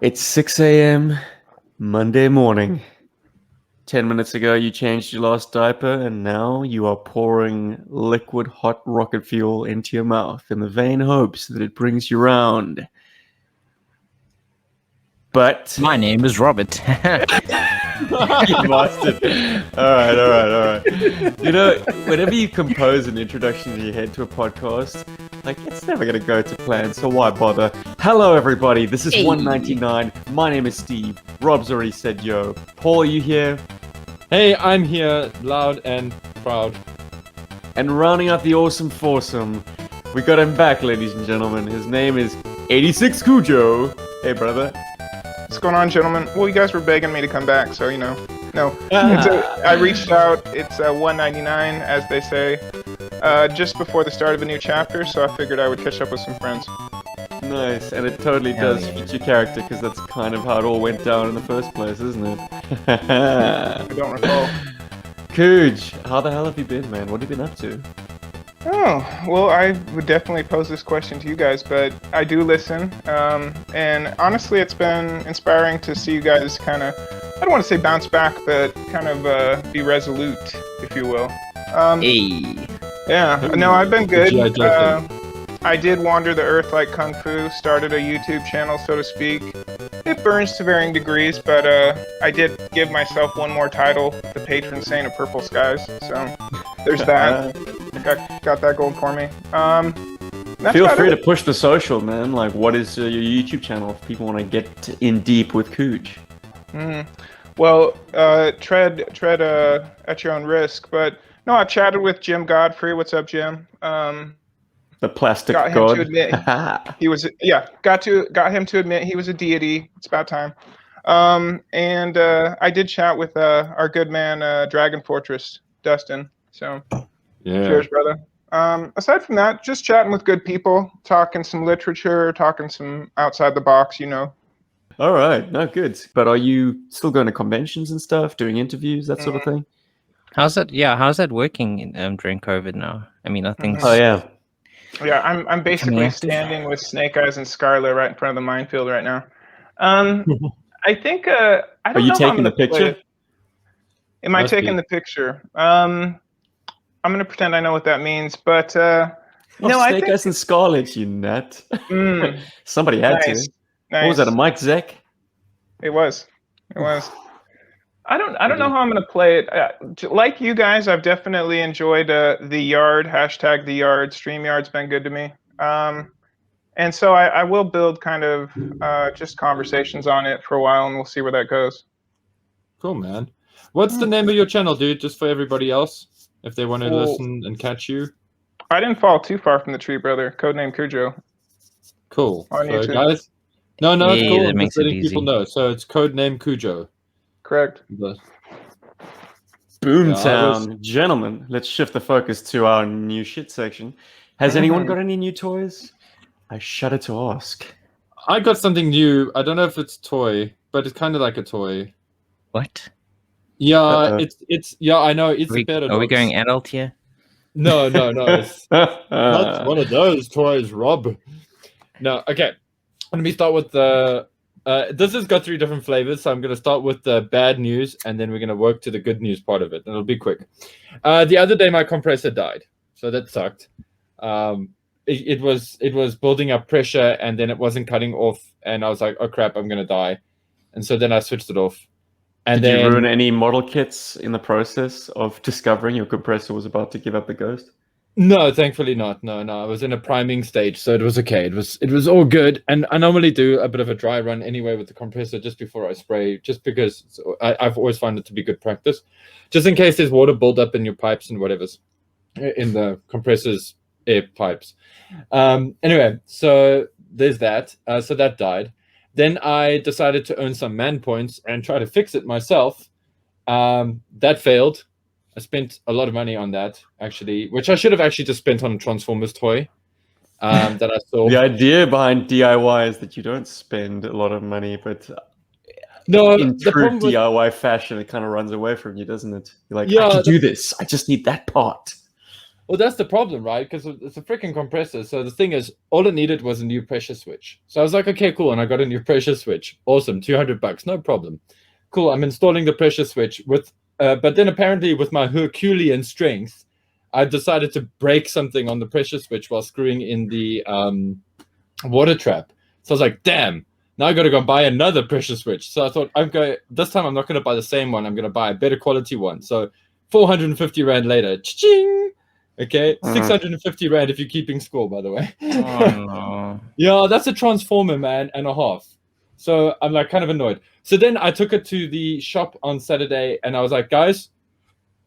It's 6 a.m. Monday morning. 10 minutes ago, you changed your last diaper, and now you are pouring liquid hot rocket fuel into your mouth in the vain hopes that it brings you round. But My name is Robert. you bastard. All right. You know, whenever you compose an introduction in your head to a podcast, it's never going to go to plan, so why bother? Hello, everybody. This is 199. My name is Steve. Rob's already said yo. Paul, are you here? Hey, I'm here, loud and proud. And rounding out the awesome foursome, we got him back, ladies and gentlemen. His name is 86 Cujo. Hey, brother. What's going on, gentlemen? Well, you guys were begging me to come back, so, No, I reached out. It's 199, as they say, just before the start of a new chapter, so I figured I would catch up with some friends. Nice, and it totally does fit your character, because that's kind of how it all went down in the first place, isn't it? I don't recall. Cooj, how the hell have you been, man? What have you been up to? Oh, well, I would definitely pose this question to you guys, but I do listen, and honestly, it's been inspiring to see you guys kind of, I don't want to say bounce back, but kind of be resolute, if you will. Yeah, no, I've been good. I did wander the earth like Kung Fu, started a YouTube channel, so to speak. It burns to varying degrees, but I did give myself one more title, the patron saint of purple skies, so there's that. Got that going for me. Feel free to push the social, man. What is your YouTube channel if people want to get in deep with Cujo? Well, tread at your own risk. But no, I've chatted with Jim Godfrey. What's up, Jim? The plastic got him god. to admit he was. Yeah, got him to admit he was a deity. It's about time. And I did chat with our good man, Dragon Fortress, Dustin. So. Yeah. Cheers, brother. Aside from that, just chatting with good people, talking some literature, talking some outside the box, All right, no, good. But are you still going to conventions and stuff, doing interviews, that sort of thing? How's that working during COVID now? I mean, I think. Oh yeah. Yeah, I'm basically standing with Snake Eyes and Scarlet right in front of the minefield right now. I think I don't know. Are you taking the picture? Am I taking the picture? I'm going to pretend I know what that means, but no, I think... Snake Eyes and Scarlet, you nut. Somebody had to. Nice. What was that, a Mike Zeck? It was. I don't know how I'm going to play it. Like you guys, I've definitely enjoyed The Yard, hashtag The Yard. StreamYard's been good to me. And so I will build kind of just conversations on it for a while, and we'll see where that goes. Cool, man. What's the name of your channel, dude, just for everybody else? If they want to listen and catch you. I didn't fall too far from the tree, brother. Codename Cujo. Cool. So guys, no, it's cool. That makes it easy. People know. So it's Codename Cujo. Correct. Boomtown. Gentlemen, let's shift the focus to our new shit section. Has anyone got any new toys? I shudder to ask. I got something new. I don't know if it's toy, but it's kind of like a toy. What? Yeah, it's yeah. I know it's a better. Are we going adult here? No. It's not one of those toys, Rob. No. Okay. Let me start with the. This has got 3 different flavors, so I'm going to start with the bad news, and then we're going to work to the good news part of it. And it'll be quick. The other day, my compressor died, so that sucked. It was building up pressure, and then it wasn't cutting off, and I was like, "Oh crap, I'm going to die," and so then I switched it off. And Did you ruin any model kits in the process of discovering your compressor was about to give up the ghost? No, thankfully not. No. I was in a priming stage, so it was okay. It was all good. And I normally do a bit of a dry run anyway with the compressor just before I spray, just because I've always found it to be good practice, just in case there's water buildup in your pipes and whatever's in the compressor's air pipes. Anyway, so there's that. So that died. Then I decided to earn some man points and try to fix it myself. That failed. I spent a lot of money on that, actually, which I should have actually just spent on a Transformers toy that I saw. The idea behind DIY is that you don't spend a lot of money, but in true DIY fashion, it kind of runs away from you, doesn't it? You're like, I can do this. I just need that part. Well, that's the problem, right? Because it's a freaking compressor. So the thing is, all it needed was a new pressure switch. So I was like, okay, cool. And I got a new pressure switch. Awesome. $200. No problem. Cool. I'm installing the pressure switch but then apparently with my Herculean strength, I decided to break something on the pressure switch while screwing in the water trap. So I was like, damn, now I got to go buy another pressure switch. So I thought, this time I'm not going to buy the same one. I'm going to buy a better quality one. So 450 Rand later, cha-ching! Okay, 650 Rand if you're keeping score, by the way. Oh no. Yeah, that's a transformer, man, and a half. So I'm like kind of annoyed. So then I took it to the shop on Saturday and I was like, guys,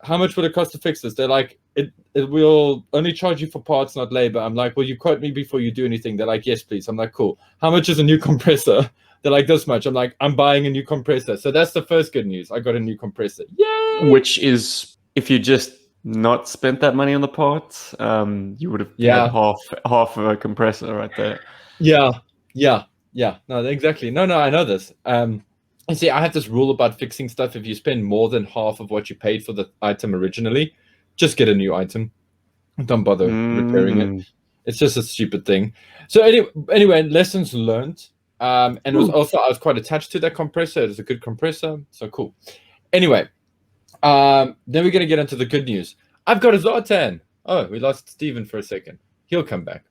how much would it cost to fix this? They're like, it will only charge you for parts, not labor. I'm like, will you quote me before you do anything? They're like, yes, please. I'm like, cool. How much is a new compressor? They're like, this much. I'm like, I'm buying a new compressor. So that's the first good news. I got a new compressor. Yay! Which is, if you just not spent that money on the parts, you would have had half of a compressor right there. Yeah. No, exactly. No, I know this. And see, I have this rule about fixing stuff. If you spend more than half of what you paid for the item originally, just get a new item. Don't bother repairing it. It's just a stupid thing. So anyway, lessons learned. And it was also, I was quite attached to that compressor. It was a good compressor. So cool. Anyway, then we're going to get into the good news. I've got a Zartan. Oh, we lost Steven for a second. He'll come back.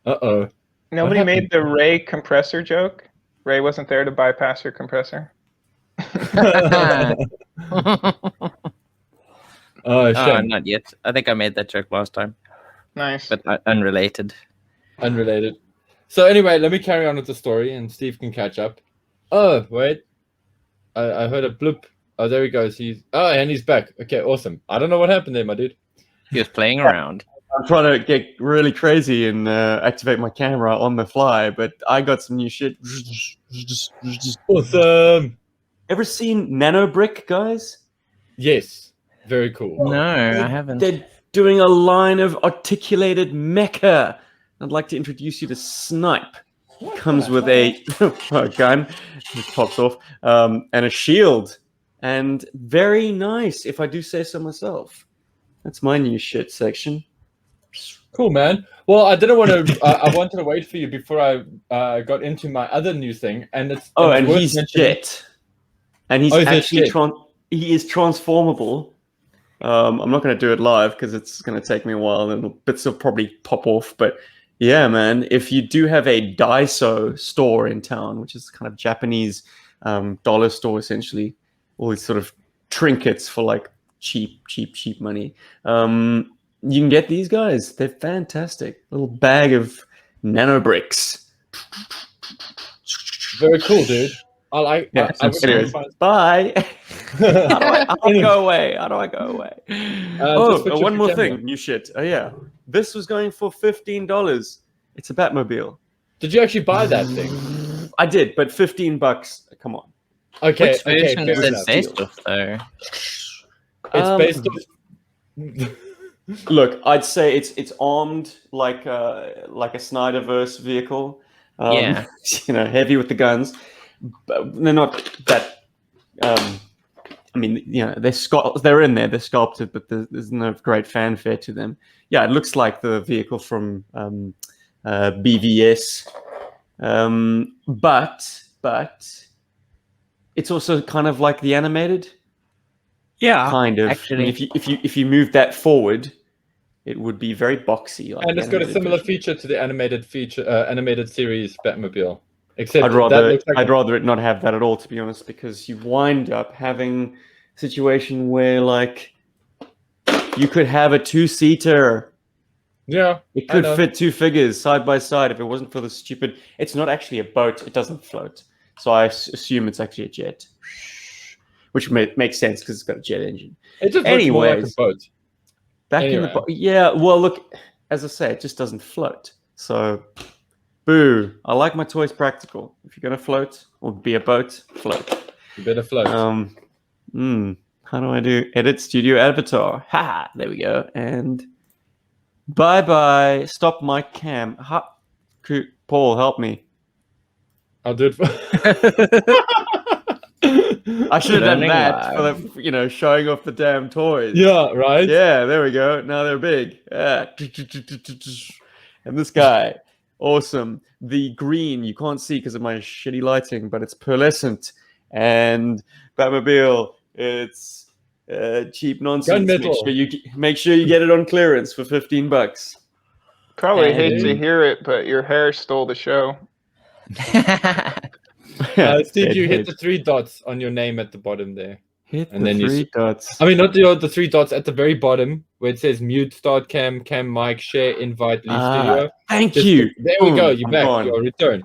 Uh-oh. Nobody made the Ray compressor joke? Ray wasn't there to bypass your compressor? Shame. Not yet. I think I made that joke last time, Nice. but unrelated. Unrelated. So anyway, let me carry on with the story and Steve can catch up. Oh, wait. I heard a bloop. Oh, there he goes. And he's back. Okay, awesome. I don't know what happened there, my dude. He was playing around. I'm trying to get really crazy and activate my camera on the fly, but I got some new shit. Awesome. Ever seen Nano Brick, guys? Yes. Very cool. No, I haven't. They're doing a line of articulated mecha. I'd like to introduce you to Snipe. Comes with a gun, it pops off, and a shield. And very nice, if I do say so myself. That's my new shit section. Cool, man. Well, I didn't want to. I wanted to wait for you before I got into my other new thing, and it's and worth he's mentioning. Jet, and he's actually he is transformable. I'm not going to do it live because it's going to take me a while, and bits will probably pop off. But yeah, man, if you do have a Daiso store in town, which is kind of Japanese dollar store essentially, all these sort of trinkets for like cheap money. You can get these guys. They're fantastic. Little bag of nano bricks. Very cool, dude. I like. Yeah. Anyways, bye. How do I go away? How do I go away? One more thing. New shit. Oh yeah, this was going for $15. It's a Batmobile. Did you actually buy that thing? I did, but $15. Come on. Okay. Which version is fair it enough. based off, though? It's based off. Look, I'd say it's armed like a Snyderverse vehicle. Yeah. Heavy with the guns, but they're not that. I mean, they're in there, they're sculpted, but there's no great fanfare to them. Yeah, it looks like the vehicle from BVS, but it's also kind of like the animated. Yeah, kind of. actually. I mean, if you move that forward, it would be very boxy. Like And it's got a similar feature to the animated series Batmobile. Except I'd rather it not have that at all, to be honest, because you wind up having a situation where like you could have a 2-seater. Yeah, it could fit 2 figures side by side if it wasn't for the stupid. It's not actually a boat; it doesn't float, so I assume it's actually a jet. Which makes sense because it's got a jet engine. It just looks more like a boat. In the boat. Yeah, well, look, as I say, it just doesn't float. So, boo. I like my toys practical. If you're going to float or be a boat, float. You better float. How do I do edit studio avatar? Ha! There we go. And bye-bye. Stop my cam. Paul, help me. I'll do it for... I should have done Learning that for live. the, showing off the damn toys. Yeah, right. Yeah, there we go. Now they're big. Yeah. And this guy, awesome. The green you can't see because of my shitty lighting, but it's pearlescent. And Batmobile, it's cheap nonsense. Gunmetal. Make sure you get it on clearance for $15. Probably And- hate to hear it, but your hair stole the show. Steve, you hit Head. the 3 dots on your name at the bottom there. Hit and the then you 3 dots. I mean, not the 3 dots at the very bottom where it says mute, start cam, mic, share, invite, leave studio. Thank Just you. there we go. Boom, You're I'm back. gone. Your return.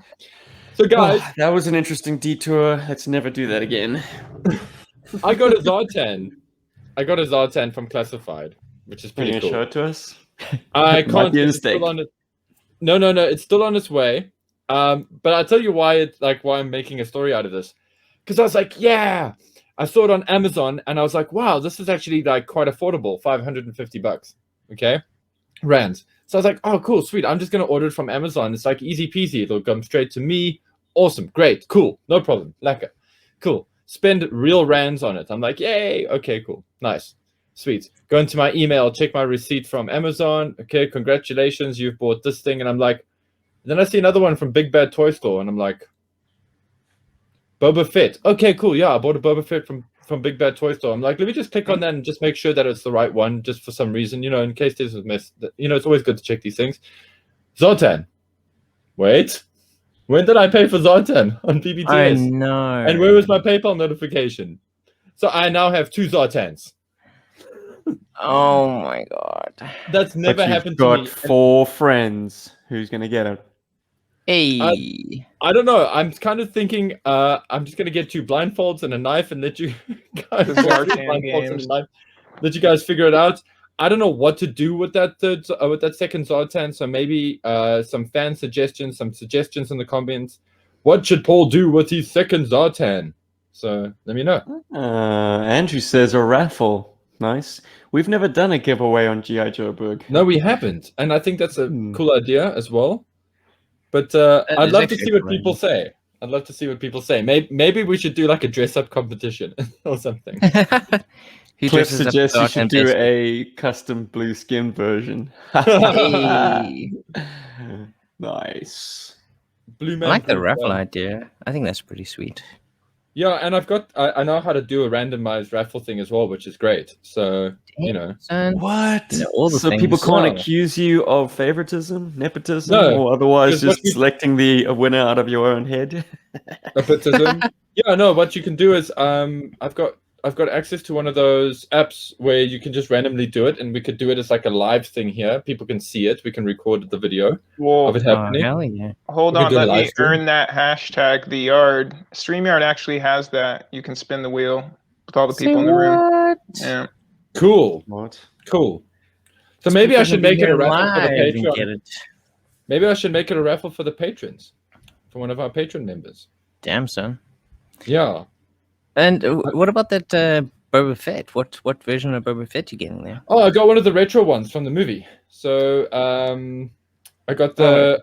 So, guys, Oh, that was an interesting detour. Let's never do that again. I got a Zartan. I got a Zartan from Classified, which is Can pretty you cool. show it to us? I It might can't. be a It's still mistake. on it. No. It's still on its way. But I'll tell you why I'm making a story out of this. Because I was like, yeah. I saw it on Amazon and I was like, wow, this is actually like quite affordable, $550. Okay, rands. So I was like, oh, cool, sweet. I'm just gonna order it from Amazon. It's like easy peasy. It'll come straight to me. Awesome, great, cool, no problem. Lekker, cool. Spend real rands on it. I'm like, yay. Okay, cool, nice, sweet. Go into my email, check my receipt from Amazon. Okay, congratulations, you've bought this thing. And I'm like, then I see another one from Big Bad Toy Store, and I'm like, Boba Fett. Okay, cool. Yeah, I bought a Boba Fett from Big Bad Toy Store. I'm like, let me just click on that and just make sure that it's the right one, just for some reason, in case there's a mess. It's always good to check these things. Zartan. Wait. When did I pay for Zartan on BBTS? I know. And where was my PayPal notification? So I now have 2 Zartans. Oh my god. That's never But you've happened to got me. 4 friends. Who's gonna get it? Hey. I don't know. I'm kind of thinking I'm just gonna get 2 blindfolds and a knife and let you guys The Zartan blindfolds and a games. knife. Let you guys figure it out. I don't know what to do with that second Zartan. So maybe some fan suggestions, some suggestions in the comments. What should Paul do with his second Zartan? So let me know. Andrew says a raffle. Nice. We've never done a giveaway on G.I. Joburg. No, we haven't, and I think that's a cool idea as well. But I'd is love to actually see what great. people say. I'd love to see what people say. Maybe we should do like a dress-up competition or something. Who Cliff dresses up suggests you dark should and do festive? a custom blue skin version. Hey. Nice. Blue I man. like the print, raffle idea. I think that's pretty sweet. Yeah, and I know how to do a randomized raffle thing as well, which is great. So And What? all the So things. people can't Yeah. accuse you of favoritism, nepotism, No, or otherwise because what just we- selecting the winner out of your own head? nepotism. Yeah, no. What you can do is I've got access to one of those apps where you can just randomly do it, and we could do it as like a live thing here. People can see it. We can record the video Well, of it Oh, happening. hell yeah. hold we could on. do a Let live me stream. earn that hashtag, the yard. StreamYard actually has that. You can spin the wheel with all the people in the room. What? Yeah. Cool, What? cool. So maybe I People should can be make it a here raffle for the live and get Patreon. it. Maybe I should make it a raffle for the patrons, for one of our patron members. Damn, son. Yeah. And what about that Boba Fett? What version of Boba Fett you getting there? Oh, I got one of the retro ones from the movie. So I got the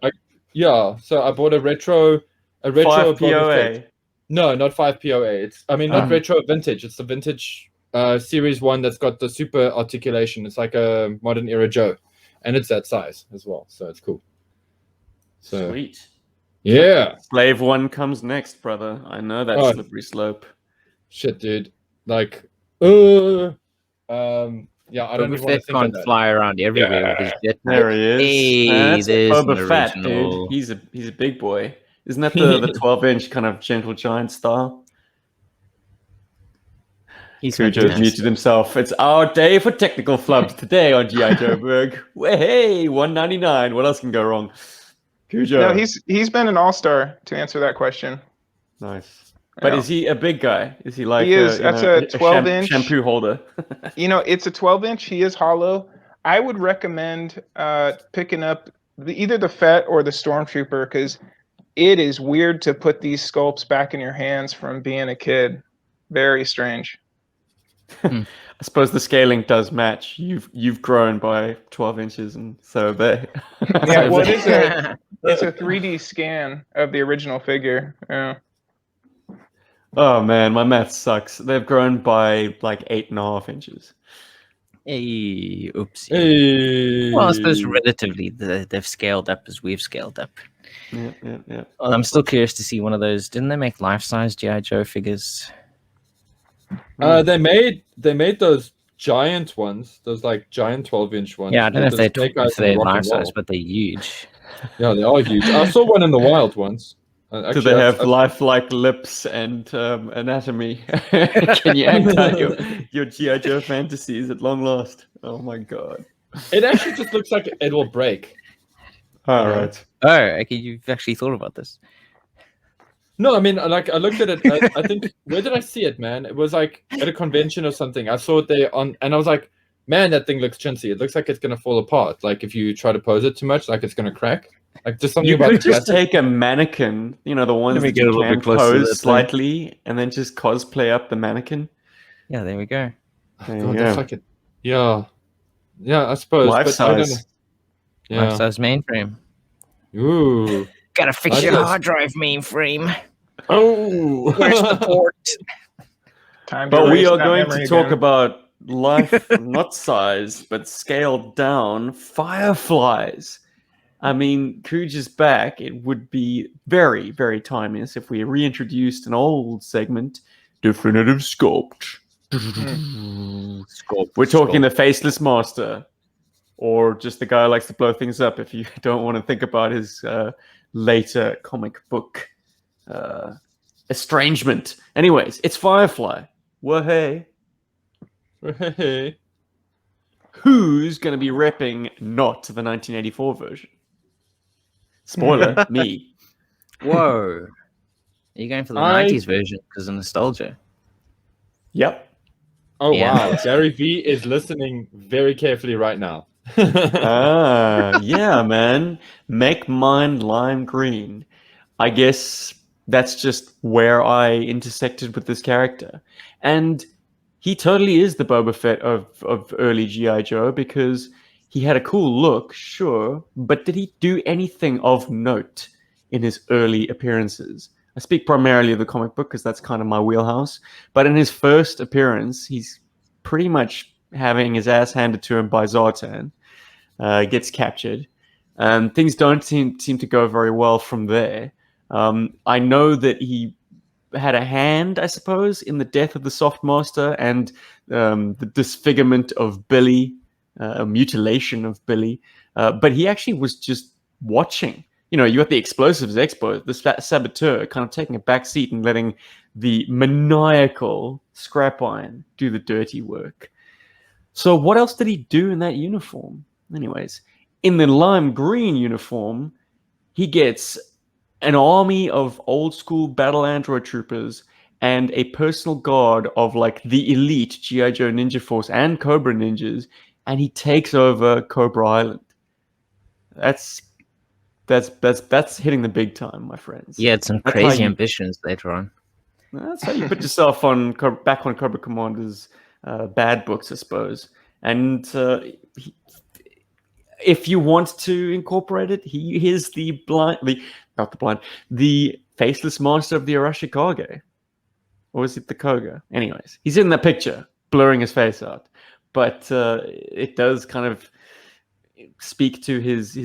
So I bought a retro 5 Boba Fett. POA. No, not 5 POA. It's not retro, vintage. It's the vintage series one that's got the super articulation. It's like a modern era Joe, and it's that size as well. So it's cool. So Sweet. yeah, Slave 1 comes next, brother. I know that Oh. slippery slope. shit, dude. Like, yeah, I don't Boba even want to Fett think of can't that. fly around everywhere with his jet. There he is. Hey, That's there's Boba an Fett, original. dude. He's a big boy. Isn't that the 12-inch kind of gentle giant style? He's Cujo's fantastic. muted himself. It's our day for technical flubs today on G.I. Joburg. Hey, 199. What else can go wrong? Cujo. No, he's been an all-star to answer that question. Nice. But Yeah. is he a big guy? Is he like He is. That's a 12-inch. shampoo holder? It's a 12-inch. He is hollow. I would recommend picking up either the Fett or the Stormtrooper, because it is weird to put these sculpts back in your hands from being a kid. Very strange. I suppose the scaling does match. You've grown by 12 inches, and so they. Yeah, well, it's a 3D scan of the original figure. Yeah. Oh man, my math sucks. They've grown by like 8.5 inches. Hey, oopsie. Hey. Well, I suppose relatively they've scaled up as we've scaled up. Yeah. Well, I'm still curious to see one of those. Didn't they make life-size GI Joe figures? They made those giant ones, those like giant 12-inch ones. Yeah, I don't know if with the Snake Eyes and they're Rock and life-size, Roll. but they're huge. Yeah, they are huge. I saw one in the wild once. Do Actually, they have lifelike lips and anatomy? Can you act out your G.I. Joe fantasies at long last? Oh my god. It actually just looks like it will break. All right. Oh, okay, you've actually thought about this. No, I mean, like I looked at it. I think where did I see it, man? It was like at a convention or something. I saw it there on, and I was like, man, that thing looks chintzy. It looks like it's gonna fall apart. Like if you try to pose it too much, like it's gonna crack. Like just something You about could the just plastic. take a mannequin, you know, the ones Let me that get a you little bit can closer to that pose thing. slightly, and then just cosplay up the mannequin. Yeah, there we go. There you God, go. that's like it. Yeah, I suppose. Life but I don't know. size. Yeah. Life-size mainframe. Ooh. Gotta fix I your just- hard drive mainframe. Oh. Where's the port? Time to But we erase are that going memory to talk again. about life, not size, but scaled down fireflies. I mean, Cooge is back. It would be very, very timeless if we reintroduced an old segment, Definitive Sculpt. We're talking the Faceless Master, or just the guy who likes to blow things up if you don't want to think about his later comic book estrangement. Anyways, it's Firefly. Wahey. Hey. Who's going to be repping not the 1984 version? Spoiler, me. Whoa. Are you going for the I- 90s version because of nostalgia? Yep. Oh Yeah. wow, Gary V is listening very carefully right now. Yeah, man. Make mine lime green. I guess that's just where I intersected with this character. And he totally is the Boba Fett of early G.I. Joe because he had a cool look, sure, but did he do anything of note in his early appearances? I speak primarily of the comic book because that's kind of my wheelhouse. But in his first appearance, he's pretty much having his ass handed to him by Zartan. Gets captured. Things don't seem to go very well from there. I know that he had a hand, I suppose, in the death of the Soft Master and the disfigurement of Billy, a mutilation of Billy. But he actually was just watching. You know, you got the explosives expo, the saboteur, kind of taking a back seat and letting the maniacal Scrap Iron do the dirty work. So what else did he do in that uniform? Anyways, in the lime green uniform, he gets an army of old school battle android troopers and a personal guard of like the elite G.I. Joe Ninja Force and Cobra ninjas, and he takes over Cobra Island. That's hitting the big time, my friends. Yeah, it's some That's crazy how you- ambitions later on. That's how you put yourself on back on Cobra Commander's bad books, I suppose. And if you want to incorporate it, he is the faceless master of the Arashikage. Or was it the Koga? Anyways, he's in that picture, blurring his face out. But it does kind of speak to his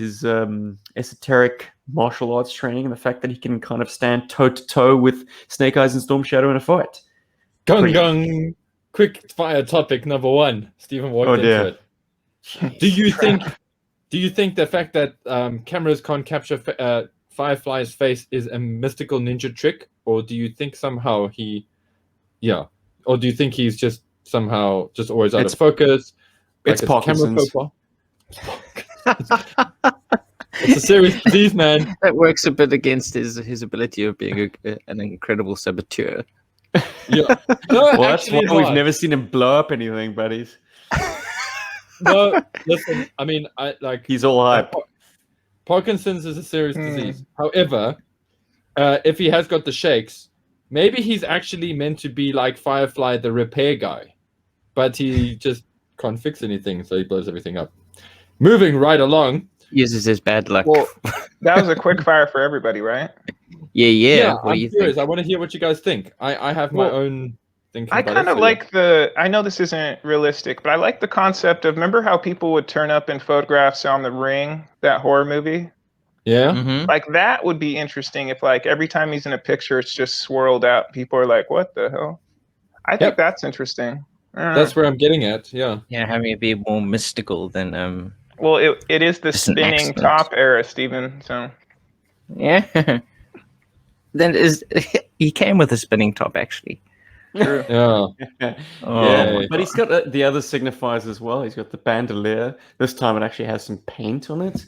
esoteric martial arts training and the fact that he can kind of stand toe to toe with Snake Eyes and Storm Shadow in a fight. Gung Pretty- gung. Quick fire topic number one. Stephen walked Oh, into dear. it. Do you think the fact that cameras can't capture Firefly's face is a mystical ninja trick, or do you think somehow or do you think he's just somehow just always out It's- of focus? it's a camera Parkinson's. profile? It's a serious disease, man. That works a bit against his ability of being an incredible saboteur. Yeah. No, Well, that's actually why we've not. never seen him blow up anything, buddies. No, listen. I mean, I like. He's all hype. Parkinson's is a serious disease. However, if he has got the shakes, maybe he's actually meant to be like Firefly, the repair guy, but he just can't fix anything, so he blows everything up. Moving right along. Uses his bad luck. Well, that was a quick fire for everybody, right? Yeah. What do I'm you curious. think? I want to hear what you guys think. I have my Well, own thinking I about kind it. of So yeah. like I know this isn't realistic, but I like the concept of, remember how people would turn up in photographs on The Ring, that horror movie? Yeah. Mm-hmm. Like that would be interesting if like every time he's in a picture, it's just swirled out. People are like, what the hell? I think Yep. that's interesting. I don't That's know. where I'm getting at. Yeah. Yeah, having it be more mystical than Well, it is the just an spinning accident. top era, Steven. So Yeah. Then is he came with a spinning top actually. true. Yeah. Oh my But he's god. got the other signifiers as well. He's got the bandolier. This time it actually has some paint on it.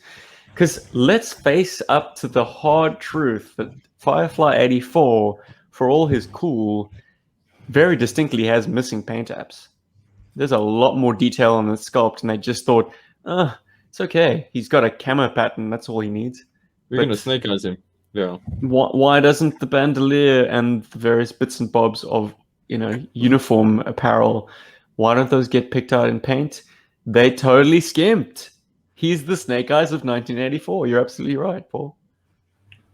Because let's face up to the hard truth that Firefly 84, for all his cool, very distinctly has missing paint apps. There's a lot more detail on the sculpt, and they just thought, it's okay. He's got a camo pattern. That's all he needs. We're But gonna snake eyes him. Yeah. why doesn't the bandolier and the various bits and bobs of uniform apparel, why don't those get picked out in paint? They totally skimped. He's the Snake Eyes of 1984. You're absolutely right, Paul.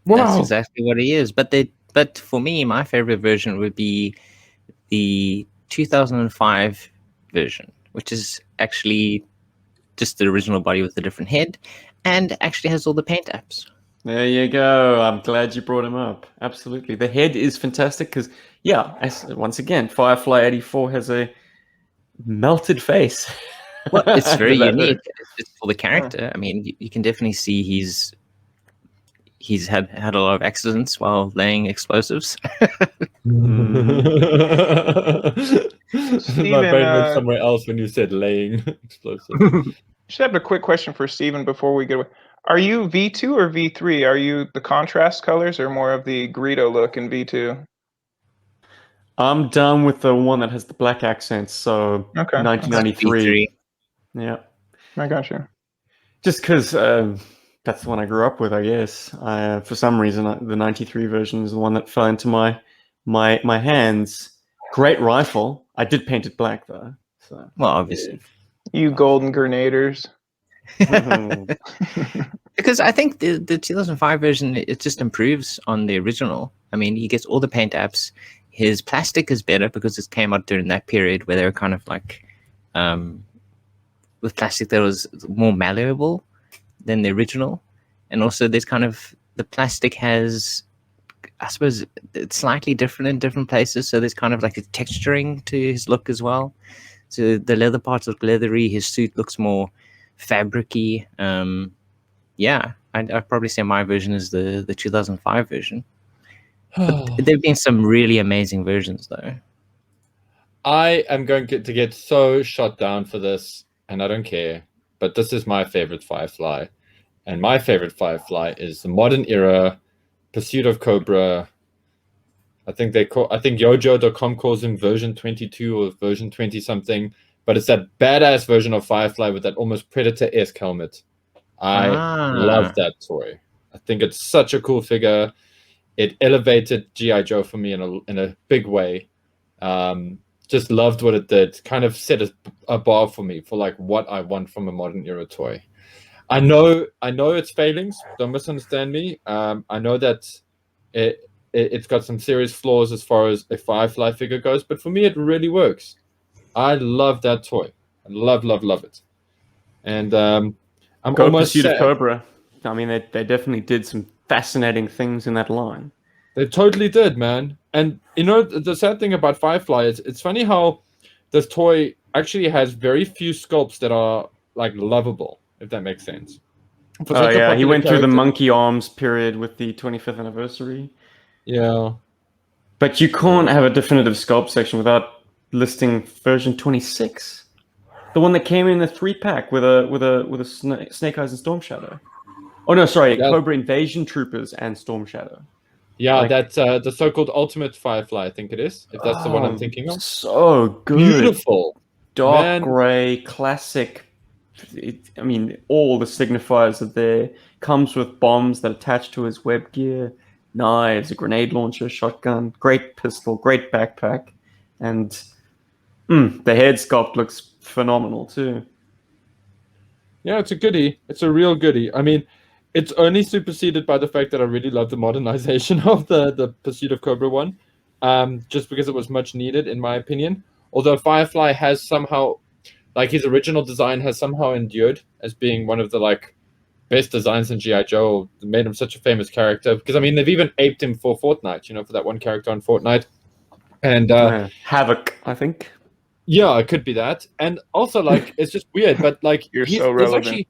That's Wow. exactly what he is. But for me, my favorite version would be the 2005 version, which is actually just the original body with a different head, and actually has all the paint apps. There you go. I'm glad you brought him up. Absolutely. The head is fantastic because, once again, Firefly 84 has a melted face. Well, it's very Did that unique. hurt? It's for the character. I mean, you can definitely see he's had a lot of accidents while laying explosives. My Steven, brain went somewhere else when you said laying explosive. just have a quick question for Steven before we get away. Are you V2 or V3? Are you the contrast colors or more of the Greedo look in V2? I'm done with the one that has the black accents. So Okay. 1993. Yeah. I got you. Just because that's the one I grew up with, I guess. For some reason, the '93 version is the one that fell into my hands. Great rifle. I did paint it black though. So Well, obviously, You golden grenaders. because I think the 2005 version it just improves on the original. I mean, he gets all the paint apps. His plastic is better because it came out during that period where they were kind of like with plastic that was more malleable than the original, and also there's kind of the plastic has, I suppose, it's slightly different in different places. So there's kind of like a texturing to his look as well. So the leather parts look leathery. His suit looks more fabricy. Yeah, I'd probably say my version is the 2005 version. But there've been some really amazing versions though. I am going to get so shot down for this, and I don't care. But this is my favorite Firefly, and my favorite Firefly is the modern era Pursuit of Cobra. I think Yojo.com calls him version 22 or version 20 something, but it's that badass version of Firefly with that almost Predator-esque helmet. I love that toy. I think it's such a cool figure. It elevated G.I. Joe for me in a big way. Just loved what it did. Kind of set a bar for me for like what I want from a modern era toy. I know its failings. Don't misunderstand me. I know that it's got some serious flaws as far as a Firefly figure goes, but for me it really works. I love that toy. I love it. And I'm Go almost Pursuit of sad. Cobra. I mean, they definitely did some fascinating things in that line. They totally did, man. And you know the sad thing about Firefly is it's funny how this toy actually has very few sculpts that are like lovable, if that makes sense. For Oh such a yeah, he popular went through the character- monkey arms period with the 25th anniversary. Yeah. But you can't have a definitive sculpt section without listing version 26, the one that came in the 3-pack with a Snake Eyes and Storm Shadow. Oh no, sorry, Yeah. Cobra Invasion Troopers and Storm Shadow. Yeah, Like- that's the so-called Ultimate Firefly, I think it is, if that's the one I'm thinking of. So good. Beautiful. Dark Man. gray, classic. I mean, all the signifiers are there. Comes with bombs that attach to his web gear, knives, a grenade launcher, shotgun, great pistol, great backpack, and the head sculpt looks phenomenal too. Yeah, it's a goodie. It's a real goodie. I mean, it's only superseded by the fact that I really love the modernization of the Pursuit of Cobra one, just because it was much needed in my opinion. Although Firefly has somehow, like his original design has somehow endured as being one of the like best designs in G.I. Joe, made him such a famous character. Because I mean, they've even aped him for Fortnite, for that one character on Fortnite. And Havoc, I think. yeah, it could be that. And also, like, it's just weird, but like, You're so relevant.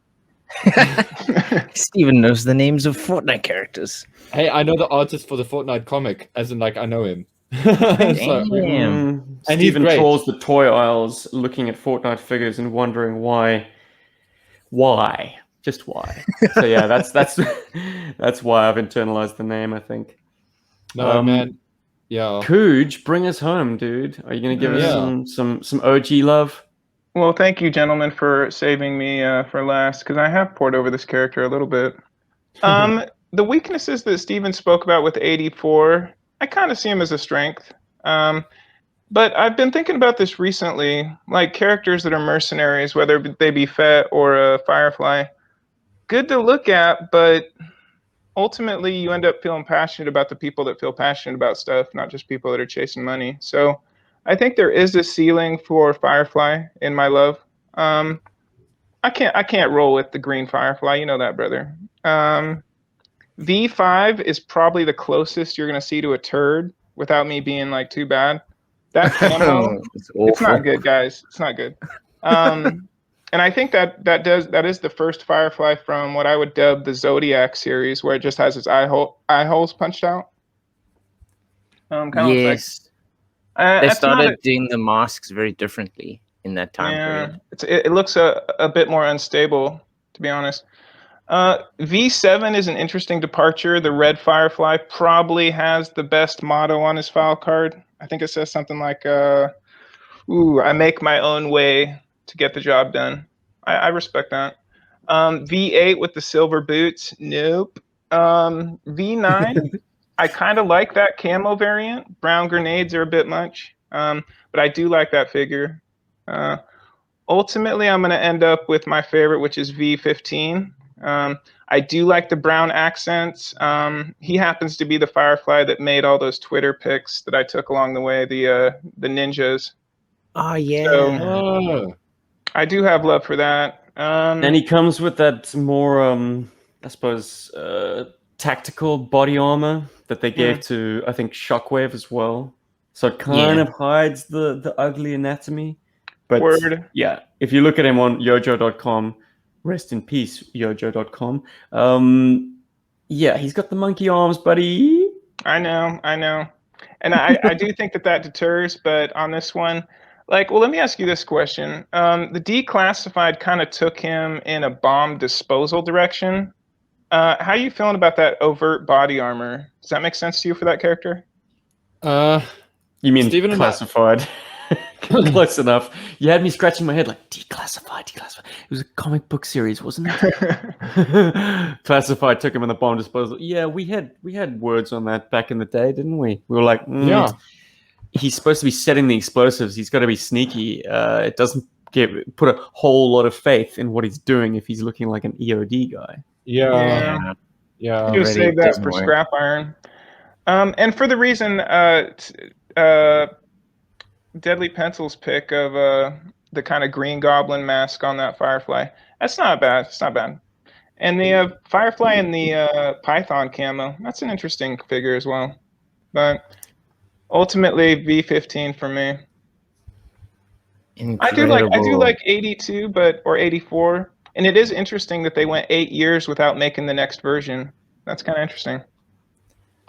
Steven knows the names of Fortnite characters. Hey, I know the artist for the Fortnite comic, as in, like, I know him. Damn. And he's Steven great. trawls the toy aisles looking at Fortnite figures and wondering why. Just why. So yeah, that's that's why I've internalized the name, I think. No, man. Yeah. Cujo, bring us home, dude. Are you gonna give us some OG love? Well, thank you, gentlemen, for saving me for last, because I have poured over this character a little bit. The weaknesses that Steven spoke about with 84, I kind of see him as a strength. But I've been thinking about this recently, like characters that are mercenaries, whether they be Fett or Firefly. Good to look at, but ultimately you end up feeling passionate about the people that feel passionate about stuff, not just people that are chasing money. So I think there is a ceiling for Firefly in my love. I can't roll with the green Firefly, you know that, brother. V5 is probably the closest you're gonna see to a turd without me being like too bad. That camo, it's not good, guys. It's not good. And I think that is the first Firefly from what I would dub the Zodiac series, where it just has its eye holes punched out. Yes. They started doing the masks very differently in that time period. It looks a bit more unstable, to be honest. V7 is an interesting departure. The red Firefly probably has the best motto on his file card. I think it says something like, I make my own way to get the job done. I respect that. V8 with the silver boots, nope. V9, I kind of like that camo variant. Brown grenades are a bit much, but I do like that figure. Ultimately, I'm going to end up with my favorite, which is V15. I do like the brown accents. He happens to be the Firefly that made all those Twitter pics that I took along the way, the ninjas. Oh, yeah. So, I do have love for that. And he comes with that more, I suppose, tactical body armor that they gave to, I think, Shockwave as well. So it kind of hides the ugly anatomy. But yeah, if you look at him on yojo.com, rest in peace, yojo.com. Yeah, he's got the monkey arms, buddy. I know. And I do think that deters, but on this one, like, well, let me ask you this question. The Declassified kind of took him in a bomb disposal direction. How are you feeling about that overt body armor? Does that make sense to you for that character? You mean Steven Classified? Close enough. You had me scratching my head like, Declassified. It was a comic book series, wasn't it? Classified took him in the bomb disposal. Yeah, we had words on that back in the day, didn't we? We were like, yeah. He's supposed to be setting the explosives. He's got to be sneaky. It doesn't put a whole lot of faith in what he's doing if he's looking like an EOD guy. Yeah. You save that for scrap iron. And for the reason, Deadly Pencil's pick of the kind of Green Goblin mask on that Firefly, that's not bad. It's not bad. And the Firefly and the Python camo, that's an interesting figure as well. But ultimately, V15 for me. Incredible. I do like 82, or 84, and it is interesting that they went 8 years without making the next version. That's kind of interesting.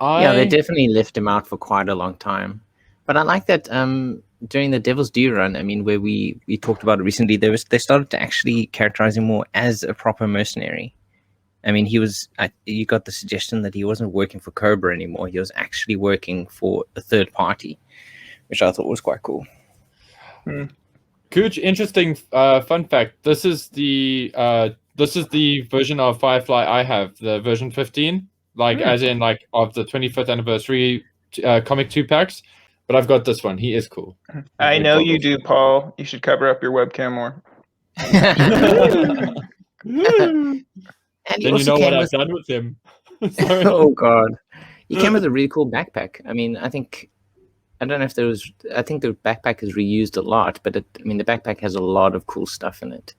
Yeah, they definitely left him out for quite a long time. But I like that during the Devil's Due run, I mean, where we talked about it recently, they started to actually characterize him more as a proper mercenary. I mean, you got the suggestion that he wasn't working for Cobra anymore. He was actually working for a third party, which I thought was quite cool. Cooch, interesting fun fact. This is the version of Firefly I have, the version 15, as in of the 25th anniversary comic 2-packs. But I've got this one. He is cool. I know you do, Paul. You should cover up your webcam more. And he Then you also know what came I've with. done with him. Sorry. Oh God, he came with a really cool backpack. I mean, I don't know if there was. I think the backpack is reused a lot, but I mean, the backpack has a lot of cool stuff in it,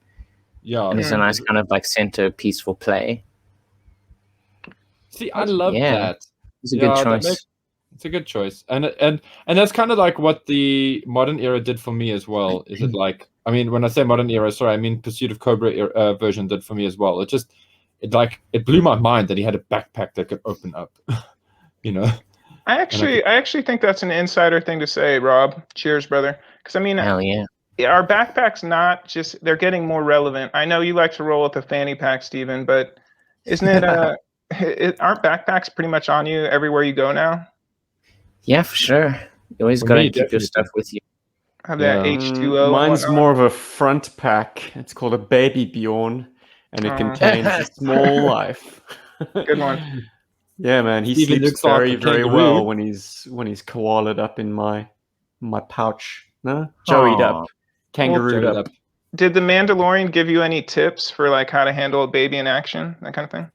Yeah. and it's a nice kind of like centerpiece for play. See, I love Yeah. that. It's a good choice. It's a good choice, and that's kind of like what the modern era did for me as well. Is it like, I mean, when I say modern era, sorry, I mean Pursuit of Cobra version did for me as well. It blew my mind that he had a backpack that could open up. You know, I actually think that's an insider thing to say, Rob. Cheers, brother. Because I mean, Hell yeah. our backpacks not just they're getting more relevant. I know you like to roll with the fanny pack, Steven, but isn't it aren't backpacks pretty much on you everywhere you go now? Yeah, for sure. You always For got to me, keep your definitely. stuff with you. Have that Yeah. H2O. and Mine's whatnot. more of a front pack. It's called a baby Bjorn, and it Oh. contains a small life. Good one. Yeah, man, he Steven sleeps looks like very, a very kangaroo. well when he's koalaed up in my pouch. No, joeyed Aw. up, kangarooed Joeyed up. up. Did the Mandalorian give you any tips for like how to handle a baby in action, that kind of thing?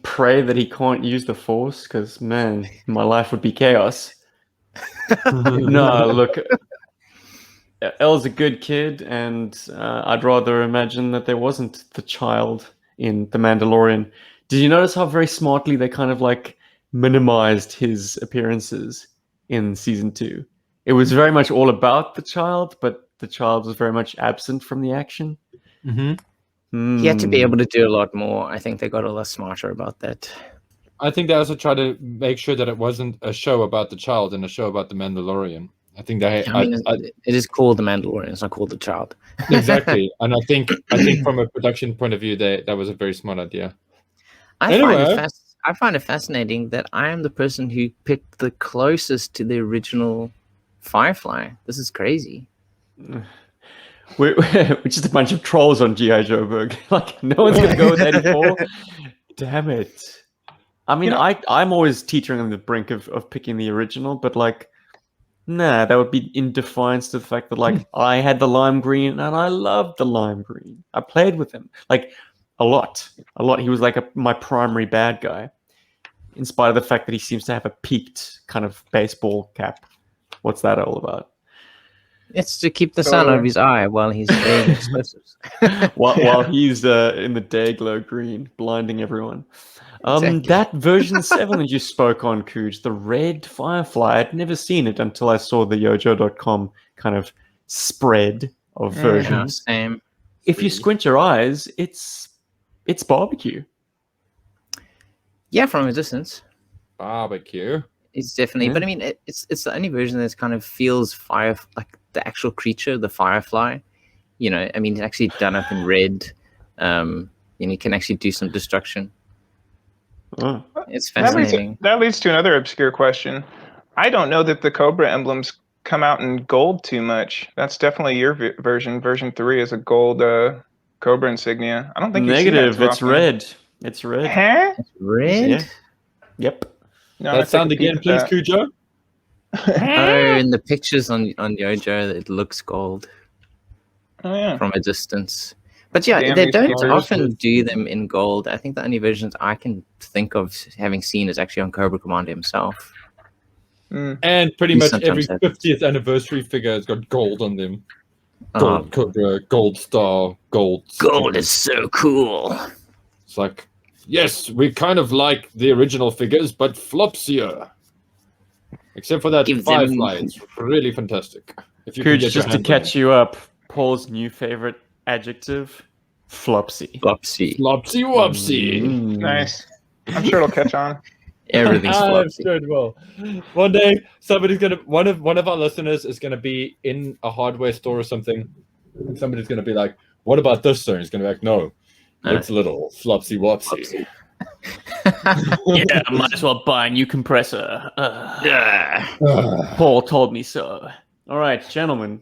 Pray that he can't use the Force, because man, my life would be chaos. No, look, El's a good kid, and I'd rather imagine that there wasn't the child in The Mandalorian. Did you notice how very smartly they kind of like minimized his appearances in season 2? It was very much all about the child, but the child was very much absent from the action. Mm-hmm. He had to be able to do a lot more. I think they got a lot smarter about that. I think they also tried to make sure that it wasn't a show about the child and a show about the Mandalorian. I think they. I mean, it is called The Mandalorian. It's not called The Child. Exactly, and I think from a production point of view, that was a very smart idea. I find it fascinating that I am the person who picked the closest to the original Firefly. This is crazy. We're just a bunch of trolls on G.I. Joburg. Like, no one's going to go with 84. Damn it. I mean, I'm always teetering on the brink of picking the original, but like, nah, that would be in defiance to the fact that like I had the lime green and I loved the lime green. I played with him like a lot. He was like my primary bad guy, in spite of the fact that he seems to have a peaked kind of baseball cap. What's that all about? It's to keep the sun out of his eye while he's spraying explosives. while he's in the day glow green, blinding everyone. Exactly. That version 7 that you spoke on, Cooge, the red Firefly, I'd never seen it until I saw the yojo.com kind of spread of versions. Same. If you squint your eyes, it's barbecue. Yeah, from a distance. Barbecue. It's definitely, but I mean, it's the only version that kind of feels like the actual creature, the Firefly. You know, I mean, it's actually done up in red. And you can actually do some destruction. Oh. It's fascinating. That leads to another obscure question. I don't know that the Cobra emblems come out in gold too much. That's definitely your version. Version 3 is a gold Cobra insignia. I don't think Negative. You've It's seen that too often. red. It's red. Huh? It's red? Yeah. Yep. No, That sound again, please, Cujo. Oh, in the pictures on Yojo, it looks gold Oh yeah. from a distance. But yeah, Damn they these don't pictures. often do them in gold. I think the only versions I can think of having seen is actually on Cobra Commander himself. And pretty He much sometimes every happens. 50th anniversary figure has got gold on them. Oh, Gold Cobra, gold star, gold. gold is so cool. It's like, yes, we kind of like the original figures, but flopsier. Except for that Give them- Firefly, it's really fantastic. If you can Cooge, get your just to hands on catch you up, Paul's new favorite adjective, flopsy. Flopsy. it. Flopsy wopsy. Nice. I'm sure it'll catch on. Everything's I'm flopsy. sure it will. One day, one of our listeners is gonna be in a hardware store or something, and somebody's gonna be like, "What about this, sir?" And he's gonna be like, "No, it's a little flopsy wopsy." Yeah, I might as well buy a new compressor. Paul told me so. All right, gentlemen.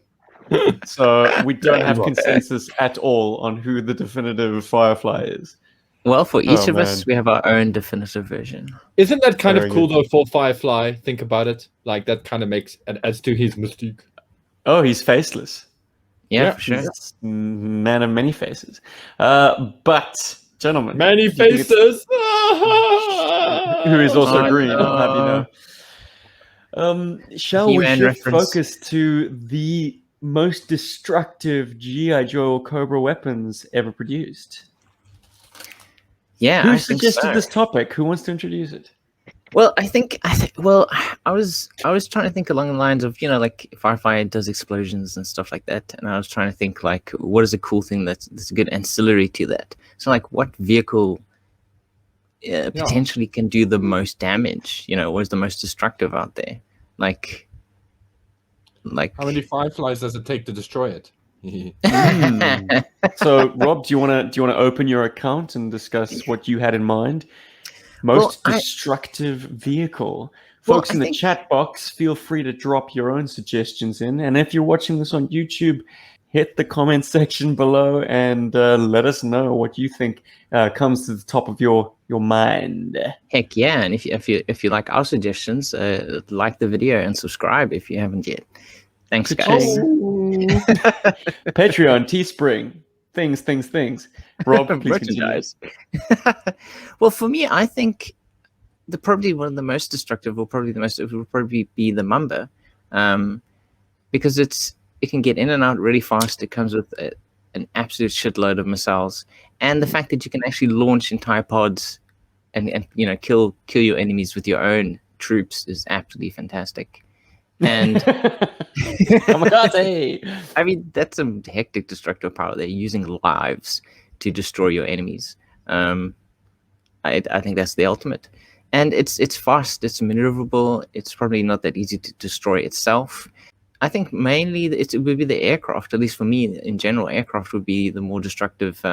So we don't have consensus at all on who the definitive Firefly is. Well, for each of us, man. we have our own definitive version. Isn't that kind Very of cool good. though for Firefly? Think about it. Like that kind of makes and adds to his mystique. Oh, he's faceless. Yeah, Yeah. for sure. He's a man of many faces. But, gentlemen, Many do you think it's- faces. who is also Oh, green, I'll have you know. Shall we He-Man shift reference. focus to the most destructive G.I. Joe or Cobra weapons ever produced? Yeah, Who I think suggested so. this topic? Who wants to introduce it? Well, well, I was trying to think along the lines of, like Firefly does explosions and stuff like that, and I was trying to think like, what is a cool thing that's a good ancillary to that? So like, what vehicle potentially can do the most damage? What is the most destructive out there? Like How many Fireflies does it take to destroy it? So, Rob, do you want to open your account and discuss what you had in mind? Most destructive vehicle. Folks in the chat box, feel free to drop your own suggestions in. And if you're watching this on YouTube, hit the comment section below and let us know what you think comes to the top of your mind. Heck yeah! And if you like our suggestions, like the video and subscribe if you haven't yet. Thanks, guys. Patreon, Teespring, things. Rob, please continue. Well, for me, I think probably one of the most destructive, will probably be the Mamba, because it can get in and out really fast. It comes with an absolute shitload of missiles, and the fact that you can actually launch entire pods and kill your enemies with your own troops is absolutely fantastic. And I mean, that's some hectic destructive power. They're using lives to destroy your enemies. I think that's the ultimate. And it's fast, it's maneuverable, it's probably not that easy to destroy itself. I think mainly it would be the aircraft, at least for me in general. Aircraft would be the more destructive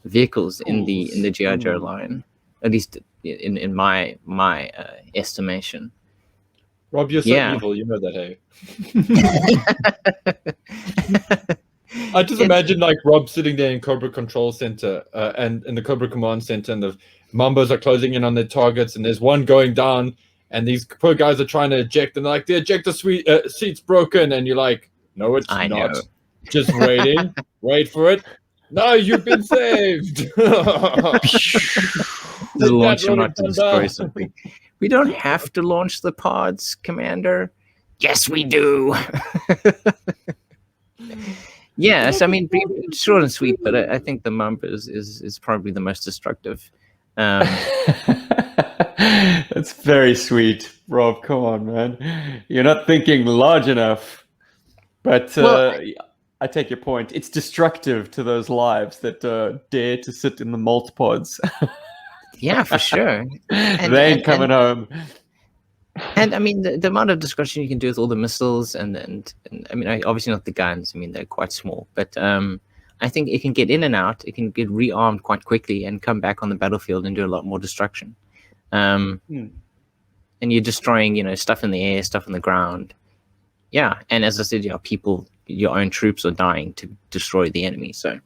vehicles in the G.I. Joe line, at least in my estimation. Rob, you're so evil. You know that, hey? I just imagine like Rob sitting there in Cobra Control Center and in the Cobra Command Center, and the Mambos are closing in on their targets, and there's one going down, and these poor guys are trying to eject, and like the ejector seat's broken, and you're like, no, it's not. Know. Just waiting. Wait for it. No, you've been saved. Launch them out to destroy something. We don't have to launch the pods, Commander. Yes, we do. Yes, I mean, short and sweet, but I think the Mamba is probably the most destructive. That's very sweet, Rob. Come on, man. You're not thinking large enough. But I take your point. It's destructive to those lives that dare to sit in the multipods. Yeah, for sure. They ain't coming home. And I mean, the amount of destruction you can do with all the missiles, and I mean, obviously not the guns. I mean, they're quite small, but I think it can get in and out. It can get rearmed quite quickly and come back on the battlefield and do a lot more destruction. And you're destroying, stuff in the air, stuff on the ground. Yeah, and as I said, your own troops are dying to destroy the enemy. So,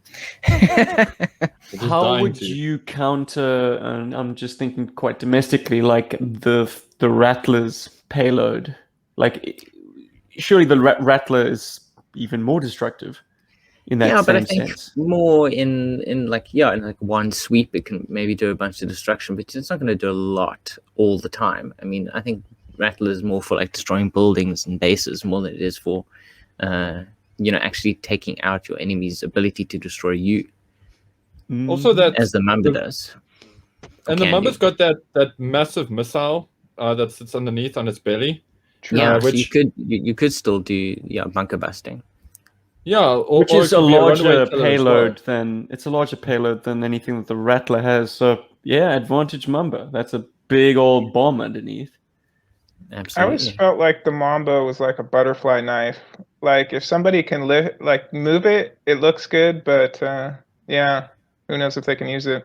how would you counter? And I'm just thinking quite domestically, like the Rattler's payload. Like, surely the Rattler is even more destructive in that but I same think sense. more in like one sweep, it can maybe do a bunch of destruction, but it's not going to do a lot all the time. I mean, I think Rattler is more for like destroying buildings and bases more than it is for actually taking out your enemy's ability to destroy you. Also, that as the Mamba does. And the Mamba's got that massive missile that sits underneath on its belly. Yeah, which so you could still do bunker busting. Yeah, which is a larger payload than anything that the Rattler has. So yeah, advantage Mamba. That's a big old bomb underneath. Absolutely. I always felt like the Mamba was like a butterfly knife. Like if somebody can move it, it looks good, but who knows if they can use it.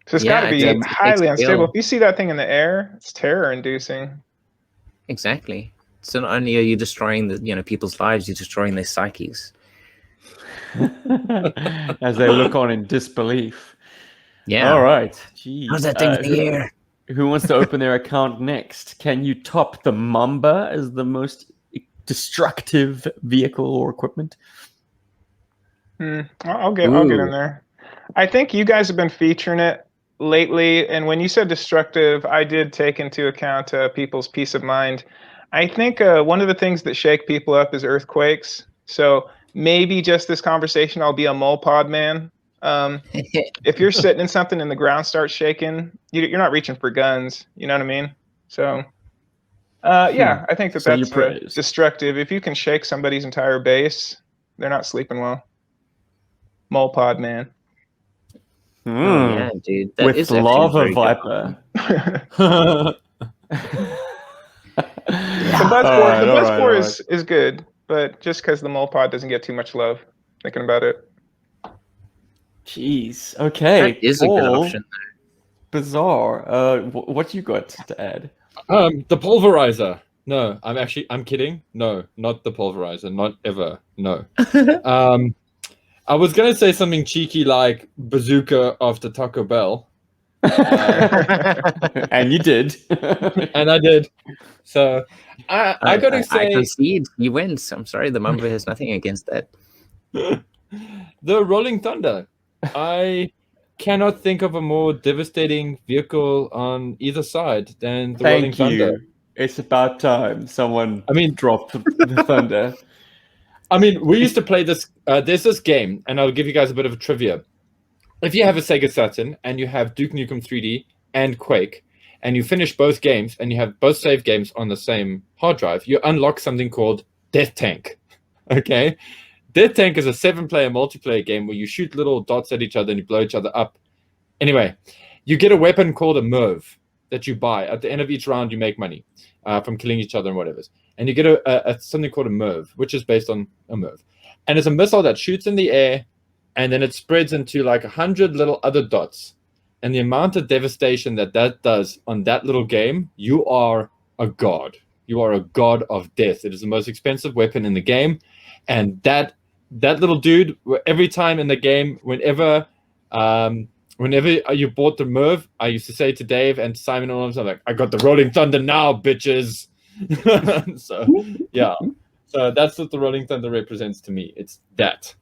So it's got to be highly unstable. If you see that thing in the air, it's terror-inducing. Exactly. So not only are you destroying people's lives, you're destroying their psyches. As they look on in disbelief. Yeah. All right. Jeez. How's that thing in the air? Who wants to open their account next? Can you top the Mamba as the most destructive vehicle or equipment? I'll get in Ooh. there. I think you guys have been featuring it lately, and when you said destructive, I did take into account people's peace of mind. I think one of the things that shake people up is earthquakes. So maybe just this conversation, I'll be a mole pod man. If you're sitting in something and the ground starts shaking, you're not reaching for guns. You know what I mean? So, yeah, I think So you that's praise. destructive. If you can shake somebody's entire base, they're not sleeping well. Mole pod man. Oh yeah, dude. That With is actually a Lava very good Viper. The bus core is good, but just because the mole pod doesn't get too much love, thinking about it. Jeez. Okay. That is a good Paul, option. Bizarre. What you got to add? The pulverizer. No, I'm kidding. No, not the pulverizer. Not ever. No. I was gonna say something cheeky like bazooka after Taco Bell. And you did. And I did. So I gotta I say concede. He wins. I'm sorry, the Mamba has nothing against that. the Rolling Thunder. I cannot think of a more devastating vehicle on either side than the Rolling Thank you. Thunder. It's about time someone I mean, dropped the thunder. I mean, we used to play this. There's this game, and I'll give you guys a bit of a trivia. If you have a Sega Saturn and you have Duke Nukem 3D and Quake, and you finish both games and you have both save games on the same hard drive, you unlock something called Death Tank. Okay? Death Tank is a 7-player multiplayer game where you shoot little dots at each other and you blow each other up. Anyway, you get a weapon called a Merv that you buy. At the end of each round, you make money from killing each other and whatever. And you get something called a Merv, which is based on a Merv. And it's a missile that shoots in the air, and then it spreads into like 100 little other dots. And the amount of devastation that does on that little game, you are a god. You are a god of death. It is the most expensive weapon in the game. And that little dude, every time in the game, whenever you bought the Merv, I used to say to Dave and Simon and all of them, like, I got the Rolling Thunder now, bitches. So, yeah. So that's what the Rolling Thunder represents to me. It's that.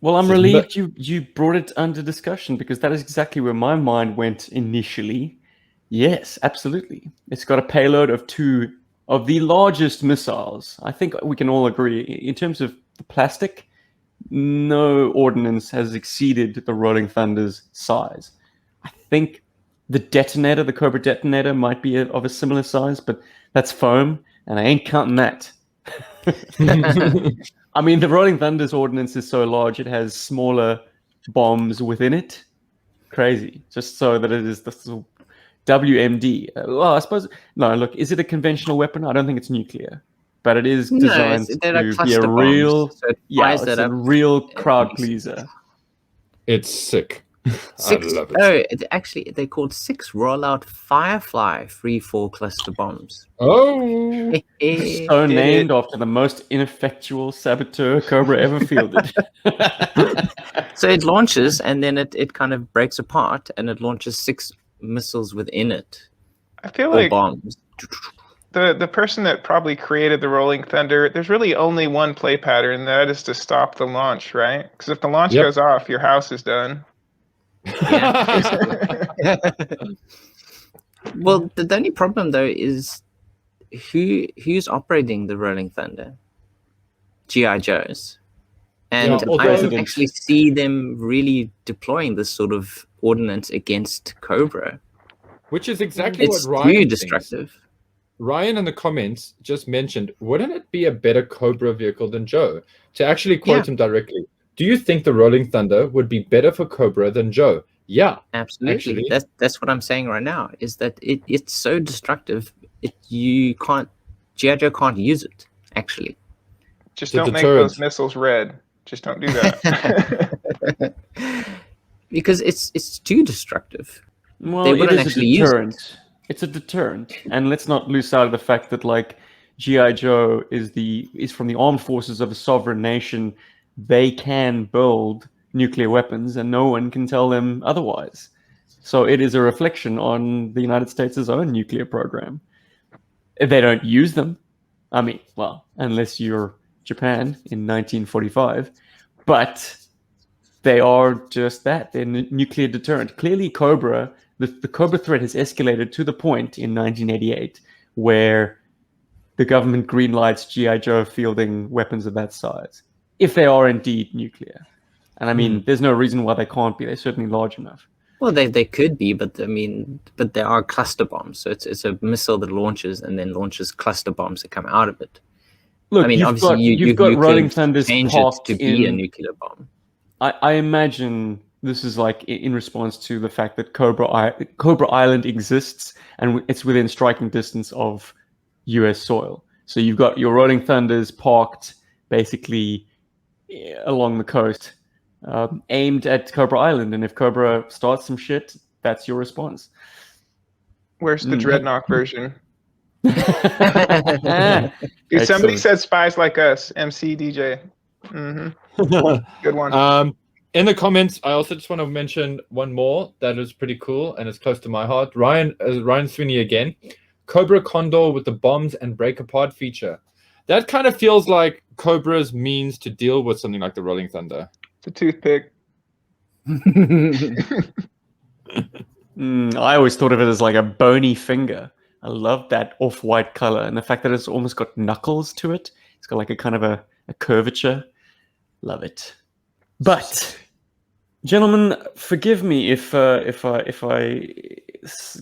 Well, I'm relieved you brought it under discussion, because that is exactly where my mind went initially. Yes, absolutely. It's got a payload of 2 of the largest missiles. I think we can all agree. In terms of the plastic, no ordnance has exceeded the Rolling Thunder's size. I think the detonator, the Cobra detonator, might be of a similar size, but that's foam, and I ain't counting that. I mean, the Rolling Thunder's ordnance is so large, it has smaller bombs within it. Crazy. Just so that it is the WMD. Well, I suppose... No, look, is it a conventional weapon? I don't think it's nuclear. But it is designed to be a real... So it's a real crowd pleaser. It's sick. I love it. Oh, actually, they're called 6 rollout Firefly free-fall cluster bombs. Oh! So named after the most ineffectual saboteur Cobra ever fielded. So it launches, and then it kind of breaks apart, and it launches 6 missiles within it. I feel or like bombs. the person that probably created the Rolling Thunder, there's really only one play pattern, and that is to stop the launch, right? Because if the launch goes off, your house is done. Well, the only problem though is who's operating the Rolling Thunder? GI Joes, and I don't actually see them really deploying this sort of ordnance against Cobra, which is exactly it's what Ryan too thinks. destructive. Ryan in the comments just mentioned, wouldn't it be a better Cobra vehicle than Joe? To actually quote him directly, do you think the Rolling Thunder would be better for Cobra than Joe? Yeah, absolutely. That's what I'm saying right now. Is that it's so destructive. GI Joe can't use it. Actually, just don't make those missiles red. Just don't do that. Because it's too destructive. Well, they wouldn't it is actually a deterrent. use it. It's a deterrent, and let's not lose sight of the fact that, like, GI Joe is from the armed forces of a sovereign nation. They can build nuclear weapons, and no one can tell them otherwise. So it is a reflection on the United States' own nuclear program. They don't use them, I mean, well, unless you're Japan in 1945, but they are just that. They're nuclear deterrent. Clearly, Cobra, the Cobra threat has escalated to the point in 1988 where the government greenlights G.I. Joe fielding weapons of that size, if they are indeed nuclear. And I mean, there's no reason why they can't be. They're certainly large enough. Well, they could be, but I mean, but there are cluster bombs. So it's a missile that launches and then launches cluster bombs that come out of it. Look, I mean, obviously, you've got Rolling could Thunders change it parked to be a in. nuclear bomb. I imagine this is like in response to the fact that Cobra Island exists and it's within striking distance of U.S. soil. So you've got your Rolling Thunders parked basically along the coast, aimed at Cobra Island. And if Cobra starts some shit, that's your response. Where's the Dreadnought version? Ah, Dude, somebody excellent. said Spies Like Us, MC DJ. Good one. In the comments, I also just want to mention one more that is pretty cool and it's close to my heart. Ryan Sweeney again. Cobra Condor with the bombs and break apart feature. That kind of feels like Cobra's means to deal with something like the Rolling Thunder. It's a toothpick. I always thought of it as like a bony finger. I love that off-white color and the fact that it's almost got knuckles to it. It's got like a kind of a curvature. Love it. But, gentlemen, forgive me if I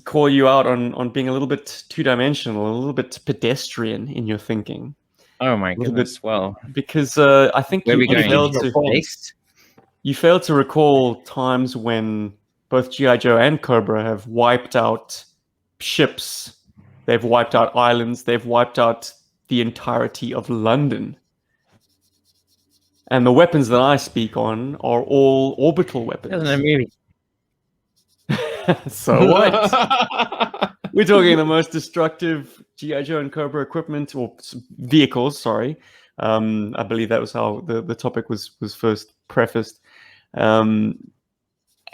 call you out on being a little bit two-dimensional, a little bit pedestrian in your thinking. Oh my goodness! Well, because I think where are we going? You failed to recall times when both G.I. Joe and Cobra have wiped out ships, they've wiped out islands, they've wiped out the entirety of London. And the weapons that I speak on are all orbital weapons. That's a movie. So what? We're talking the most destructive G.I. Joe and Cobra equipment, or vehicles, sorry. I believe that was how the topic was first prefaced.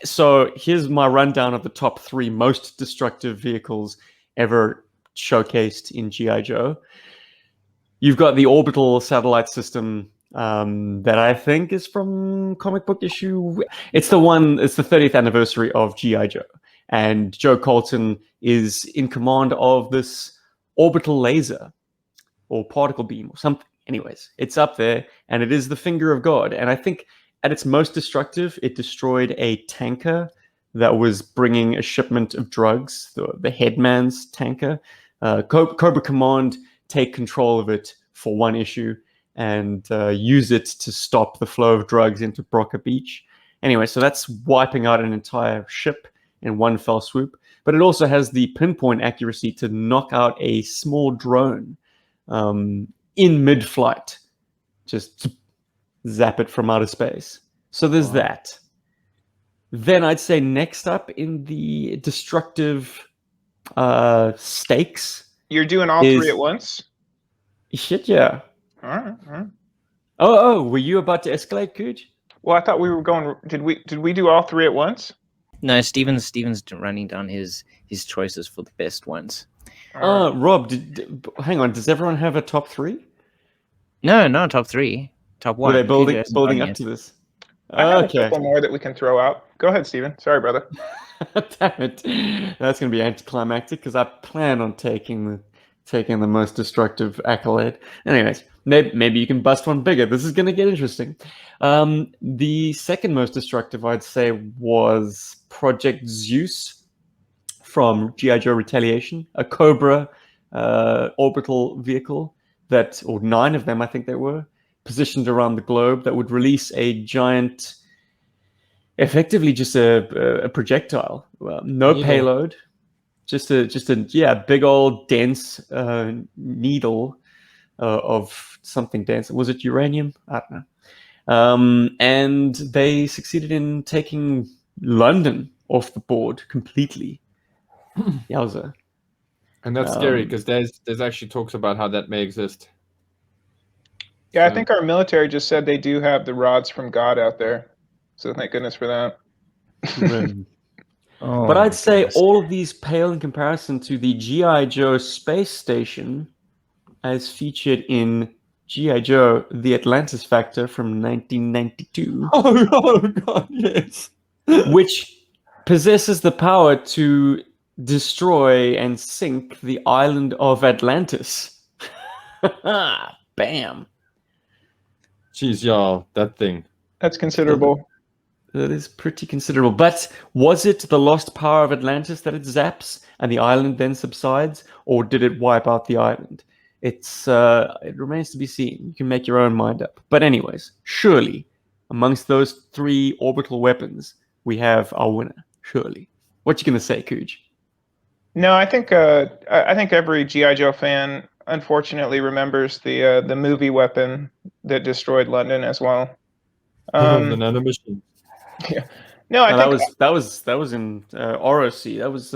So here's my rundown of the top 3 most destructive vehicles ever showcased in G.I. Joe. You've got the orbital satellite system that I think is from comic book issue. It's the 30th anniversary of G.I. Joe. And Joe Colton is in command of this orbital laser or particle beam or something. Anyways, it's up there and it is the finger of God. And I think at its most destructive, it destroyed a tanker that was bringing a shipment of drugs, the Headman's tanker. Cobra Command take control of it for one issue and use it to stop the flow of drugs into Broca Beach. Anyway, so that's wiping out an entire ship in one fell swoop. But it also has the pinpoint accuracy to knock out a small drone in mid-flight. Just zap it from outer space. So there's that. Then I'd say next up in the destructive stakes. You're doing all 3 at once? Shit, yeah. All right. Oh, were you about to escalate, Cujo? Well, I thought we were going. Did we do all 3 at once? No, Steven's running down his choices for the best ones. Rob, hang on. Does everyone have a top 3? No, not top 3. Top 1. Were they building up to this? I have a couple more that we can throw out. Go ahead, Steven. Sorry, brother. Damn it. That's going to be anticlimactic because I plan on taking the most destructive accolade. Anyways, maybe you can bust one bigger. This is going to get interesting. The second most destructive, I'd say, was Project Zeus from G.I. Joe Retaliation, a Cobra orbital vehicle or 9 of them, I think they were, positioned around the globe that would release a giant, effectively just a projectile, no payload, just a big old dense needle of something dense. Was it uranium? I don't know. And they succeeded in taking London off the board completely. Yowza. And that's scary because there's actually talks about how that may exist. Yeah, I think our military just said they do have the rods from God out there. So thank goodness for that. But I'd say all of these pale in comparison to the G.I. Joe space station as featured in G.I. Joe: The Atlantis Factor from 1992, Oh God, yes. which possesses the power to destroy and sink the island of Atlantis. Bam. Jeez, yeah, that thing. That's considerable. That is pretty considerable. But was it the lost power of Atlantis that it zaps and the island then subsides, or did it wipe out the island? It remains to be seen. You can make your own mind up. But anyways, surely amongst those 3 orbital weapons, we have our winner. Surely. What you gonna say, Cuj? No, I think every GI Joe fan unfortunately remembers the movie weapon that destroyed London as well. The nanomachine. Yeah. No, I No, think that was in ROC. That was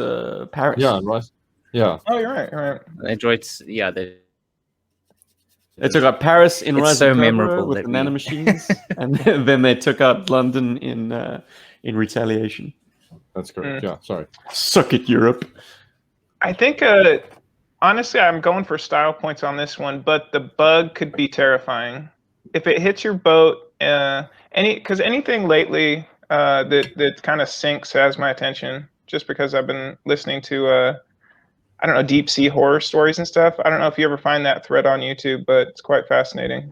Paris. Yeah, right. Yeah. Oh, you're right. You're right. Androids, yeah, they took out Paris in It's Rise so of Cobra memorable with that the we- nanomachines, and then they took out London in retaliation. That's correct. Yeah, sorry. Suck it, Europe. I think honestly, I'm going for style points on this one, but the bug could be terrifying if it hits your boat. Because anything lately that kind of sinks has my attention, just because I've been listening to I don't know, deep sea horror stories and stuff. I don't know if you ever find that thread on YouTube, but it's quite fascinating.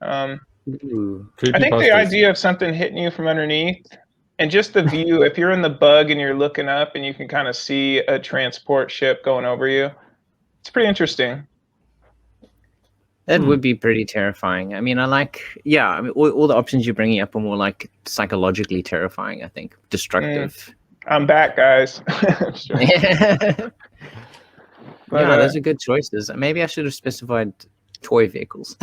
I think the idea of something hitting you from underneath and just the view, if you're in the bug and you're looking up and you can kind of see a transport ship going over you, it's pretty interesting. That would be pretty terrifying. I mean, I mean, all the options you're bringing up are more like psychologically terrifying, I think. Destructive. I'm back, guys. But, yeah, those are good choices. Maybe I should have specified toy vehicles.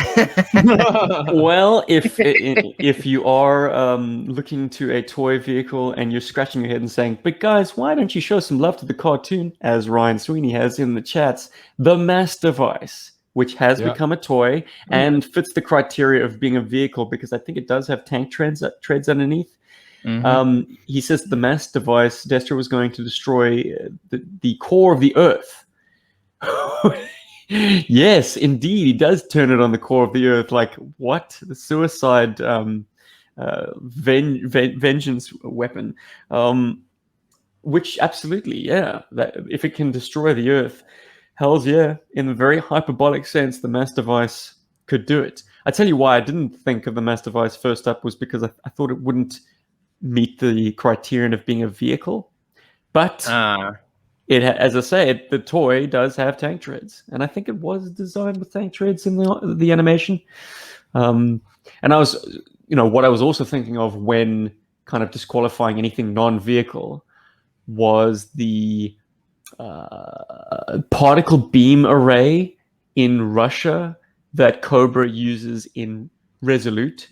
Well, if you are looking to a toy vehicle and you're scratching your head and saying, "But guys, why don't you show some love to the cartoon?" as Ryan Sweeney has in the chats, the Mass Device, which has become a toy and fits the criteria of being a vehicle because I think it does have tank treads underneath. Mm-hmm. He says the Mass Device, Destro was going to destroy the core of the Earth. Yes, indeed, he does turn it on the core of the Earth. Like what? The suicide vengeance weapon, which absolutely, yeah. That if it can destroy the Earth, hell's yeah. In a very hyperbolic sense, the Mass Device could do it. I tell you why I didn't think of the Mass Device first up was because I thought it wouldn't meet the criterion of being a vehicle, but. As I say, the toy does have tank treads, and I think it was designed with tank treads in the animation. And I was, what I was also thinking of when kind of disqualifying anything non-vehicle was the particle beam array in Russia that Cobra uses in Resolute.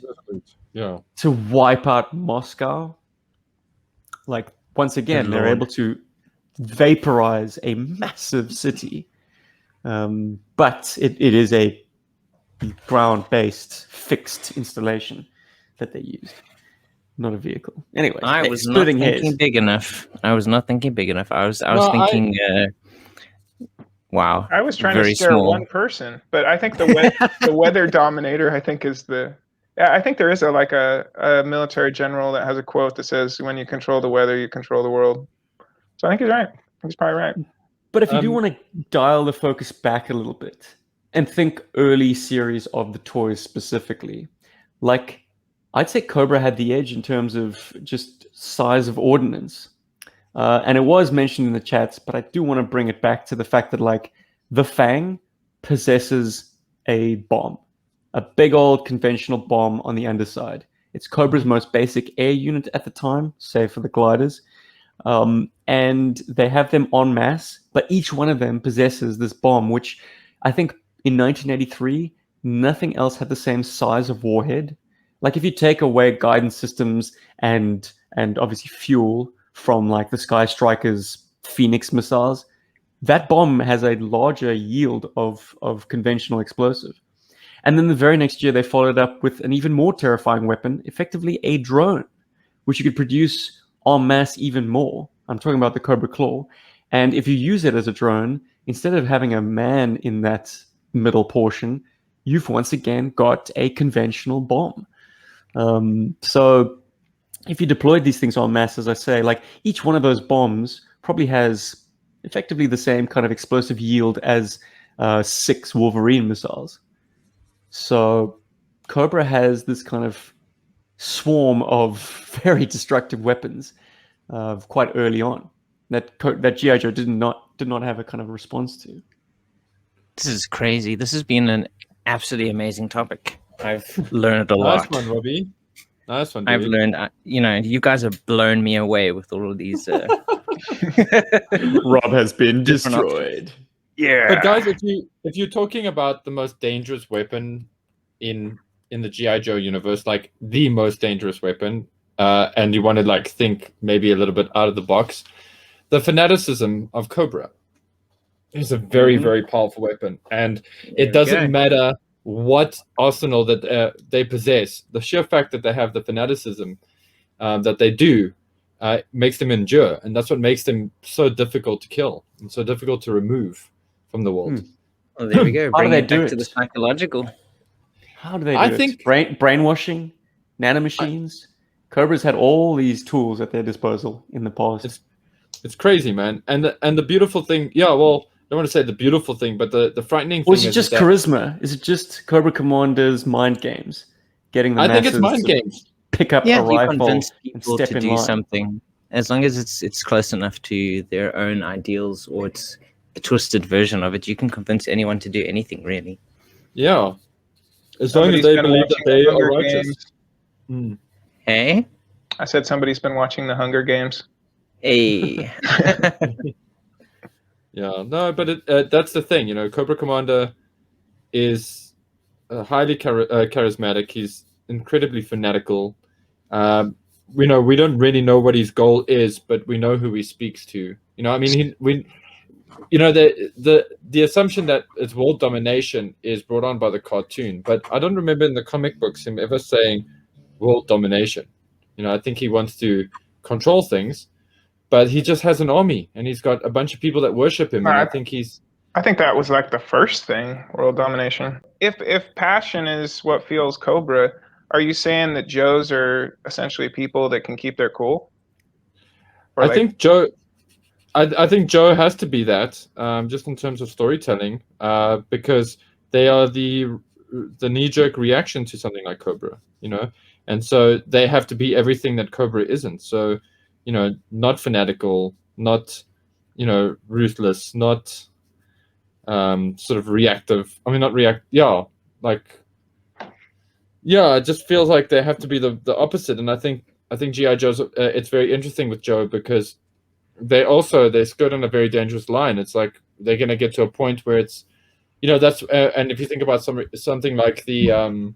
Yeah. To wipe out Moscow. Like once again, they're able to vaporize a massive city, but it is a ground-based fixed installation that they used, not a vehicle. Anyway, I was not thinking big enough. I was thinking wow. I was trying very to scare small. one person, but I think the weather dominator, I think, is the. Yeah, I think there is a military general that has a quote that says, "When you control the weather, you control the world." So I think he's right. I think he's probably right. But if you do want to dial the focus back a little bit and think early series of the toys specifically, like I'd say Cobra had the edge in terms of just size of ordnance. And it was mentioned in the chats, but I do want to bring it back to the fact that like the Fang possesses a bomb, a big old conventional bomb on the underside. It's Cobra's most basic air unit at the time, save for the gliders. And they have them en masse, but each one of them possesses this bomb, which I think in 1983, nothing else had the same size of warhead. Like if you take away guidance systems and obviously fuel from like the Sky Striker's Phoenix missiles, that bomb has a larger yield of conventional explosive. And then the very next year, they followed up with an even more terrifying weapon, effectively a drone, which you could produce en masse even more. I'm talking about the Cobra Claw. And if you use it as a drone, instead of having a man in that middle portion, you've once again got a conventional bomb. So if you deployed these things en masse, as I say, like each one of those bombs probably has effectively the same kind of explosive yield as 6 Wolverine missiles. So Cobra has this kind of swarm of very destructive weapons quite early on that G.I. Joe did not have a kind of response to. This is crazy. This has been an absolutely amazing topic. I've learned a Nice lot. one, Robbie. Nice one, dude. I've learned, you guys have blown me away with all of these. Rob has been Different destroyed. Yeah. But guys, if you're talking about the most dangerous weapon in the G.I. Joe universe, like the most dangerous weapon, and you want to like think maybe a little bit out of the box, the fanaticism of Cobra is a very, very powerful weapon, and it doesn't matter what arsenal that they possess. The sheer fact that they have the fanaticism that they do makes them endure, and that's what makes them so difficult to kill and so difficult to remove from the world. Well, there we go. How do Bring they it do back to it? the psychological. How do they do I it? think- Brainwashing, nanomachines. Cobra's had all these tools at their disposal in the past. It's crazy, man. And the beautiful thing, yeah, well, I don't want to say the beautiful thing, but the frightening thing Or is it is just that charisma? Is it just Cobra Commander's mind games? Getting the I think it's masses mind to games. pick up Yeah, a if you rifle convince and people step to in do line. something, as long as it's close enough to their own ideals or it's a twisted version of it, you can convince anyone to do anything, really. Yeah. As long Somebody's as they been believe that watching they the are Hunger righteous. Games. Hey? I said somebody's been watching the Hunger Games. Hey. Yeah, no, but that's the thing, Cobra Commander is highly charismatic. He's incredibly fanatical. We don't really know what his goal is, but we know who he speaks to. I mean, the assumption that it's world domination is brought on by the cartoon, but I don't remember in the comic books him ever saying world domination. I think he wants to control things, but he just has an army and he's got a bunch of people that worship him, and I think I think that was like the first thing, world domination. If passion is what fuels Cobra, are you saying that Joes are essentially people that can keep their cool? Or I like, think Joe. I think Joe has to be that, just in terms of storytelling, because they are the knee-jerk reaction to something like Cobra, and so they have to be everything that Cobra isn't. So, not fanatical, not, ruthless, not sort of reactive. I mean, not react. Yeah, like, yeah, it just feels like they have to be the opposite. And I think G.I. Joe's. It's very interesting with Joe because they skirt on a very dangerous line. It's like they're going to get to a point where it's, that's and if you think about something like the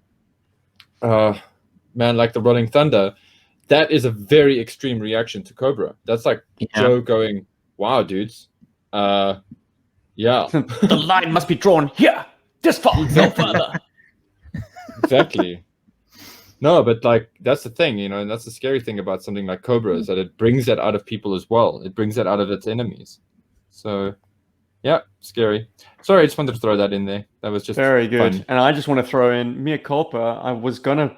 like the Rolling Thunder, that is a very extreme reaction to Cobra. That's like Joe going, "Wow, dudes, yeah." The line must be drawn here, this far, no further. Exactly. No, but like that's the thing, and that's the scary thing about something like Cobra is that it brings that out of people as well. It brings that out of its enemies. So, yeah, scary. Sorry, I just wanted to throw that in there. That was just very good. fun. And I just want to throw in mea culpa. I was gonna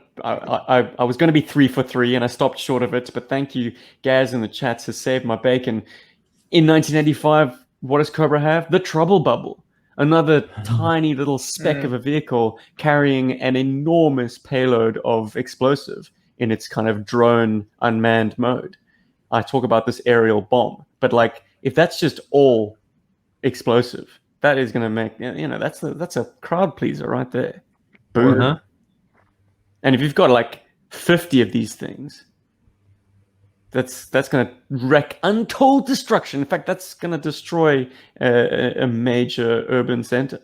be 3 for 3, and I stopped short of it. But thank you, Gaz in the chats has saved my bacon. In 1985, what does Cobra have? The Trouble Bubble. Another tiny little speck of a vehicle carrying an enormous payload of explosive in its kind of drone unmanned mode. I talk about this aerial bomb, but like if that's just all explosive, that is going to make that's a crowd pleaser right there. Boom. Uh-huh. And if you've got like 50 of these things, that's going to wreak untold destruction. In fact, that's going to destroy a major urban center.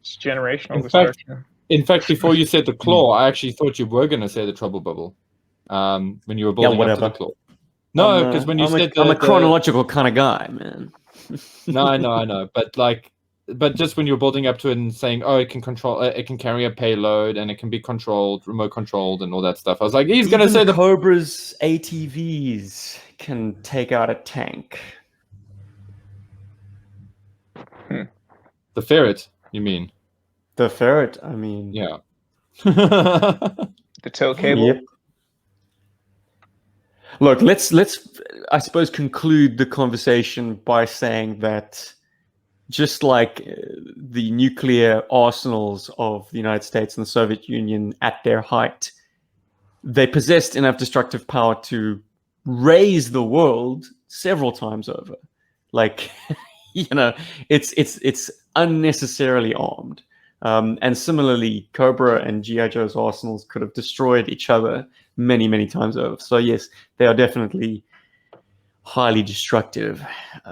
it's generational In fact, destruction. before you said the claw, I actually thought you were going to say the Trouble Bubble when you were building up to the claw. No, because when you said I'm a chronological kind of guy, man. No, I know, but just when you're building up to it and saying, "Oh, it can control, it can carry a payload, and it can be controlled, remote controlled, and all that stuff," I was like, "He's going to say the Cobra's ATVs can take out a tank." The ferret, you mean? The ferret. I mean, Yeah. The tow cable. Yep. Look, let's I suppose conclude the conversation by saying that just like the nuclear arsenals of the United States and the Soviet Union at their height, they possessed enough destructive power to raise the world several times over. Like, it's unnecessarily armed. And similarly, Cobra and G.I. Joe's arsenals could have destroyed each other many, many times over. So yes, they are definitely highly destructive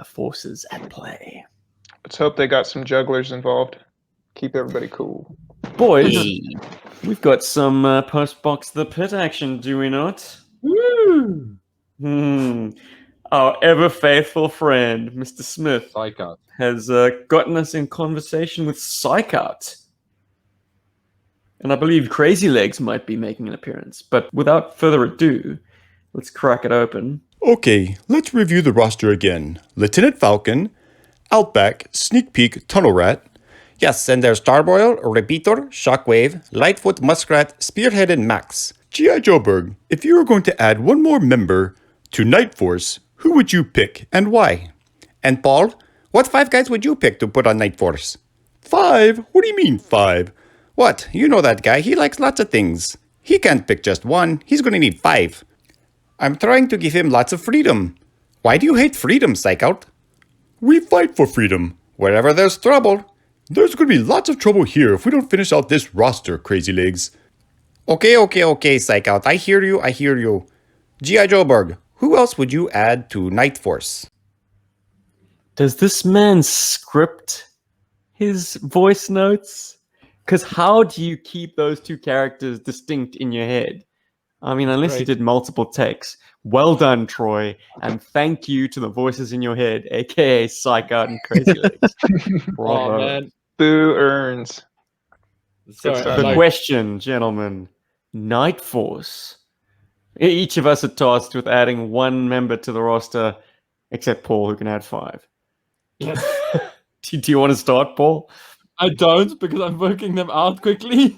forces at play. Let's hope they got some jugglers involved. Keep everybody cool. Boys, Hey. we've got some post-box the pit action, do we not? Woo! Our ever-faithful friend, Mr. Smith, Psycho. has gotten us in conversation with Psychout. And I believe Crazy Legs might be making an appearance. But without further ado, let's crack it open. Okay, let's review the roster again. Lieutenant Falcon, Outback, Sneak Peek, Tunnel Rat. Yes, and there's Starboil, Repeater, Shockwave, Lightfoot, Muskrat, Spearhead, and Max. G.I. Joeberg, if you were going to add one more member to Night Force, who would you pick and why? And Paul, what 5 guys would you pick to put on Night Force? 5? What do you mean 5? What? You know that guy, he likes lots of things. He can't pick just one, he's going to need 5. I'm trying to give him lots of freedom. Why do you hate freedom, Psychout? We fight for freedom. Wherever there's trouble. There's going to be lots of trouble here if we don't finish out this roster, Crazy Legs. Okay, Psychout. I hear you. G.I. Joeberg, who else would you add to Night Force? Does this man script his voice notes? Because how do you keep those two characters distinct in your head? I mean, unless you Right. did multiple takes. Well done, Troy. And thank you to the voices in your head, aka Psychout and Crazy Legs. Bravo. Oh man. Boo earns. Sorry, stuff. The like, question, gentlemen. Night Force. Each of us are tasked with adding one member to the roster, except Paul, who can add 5. yes. Do you want to start, Paul? I don't because I'm working them out quickly.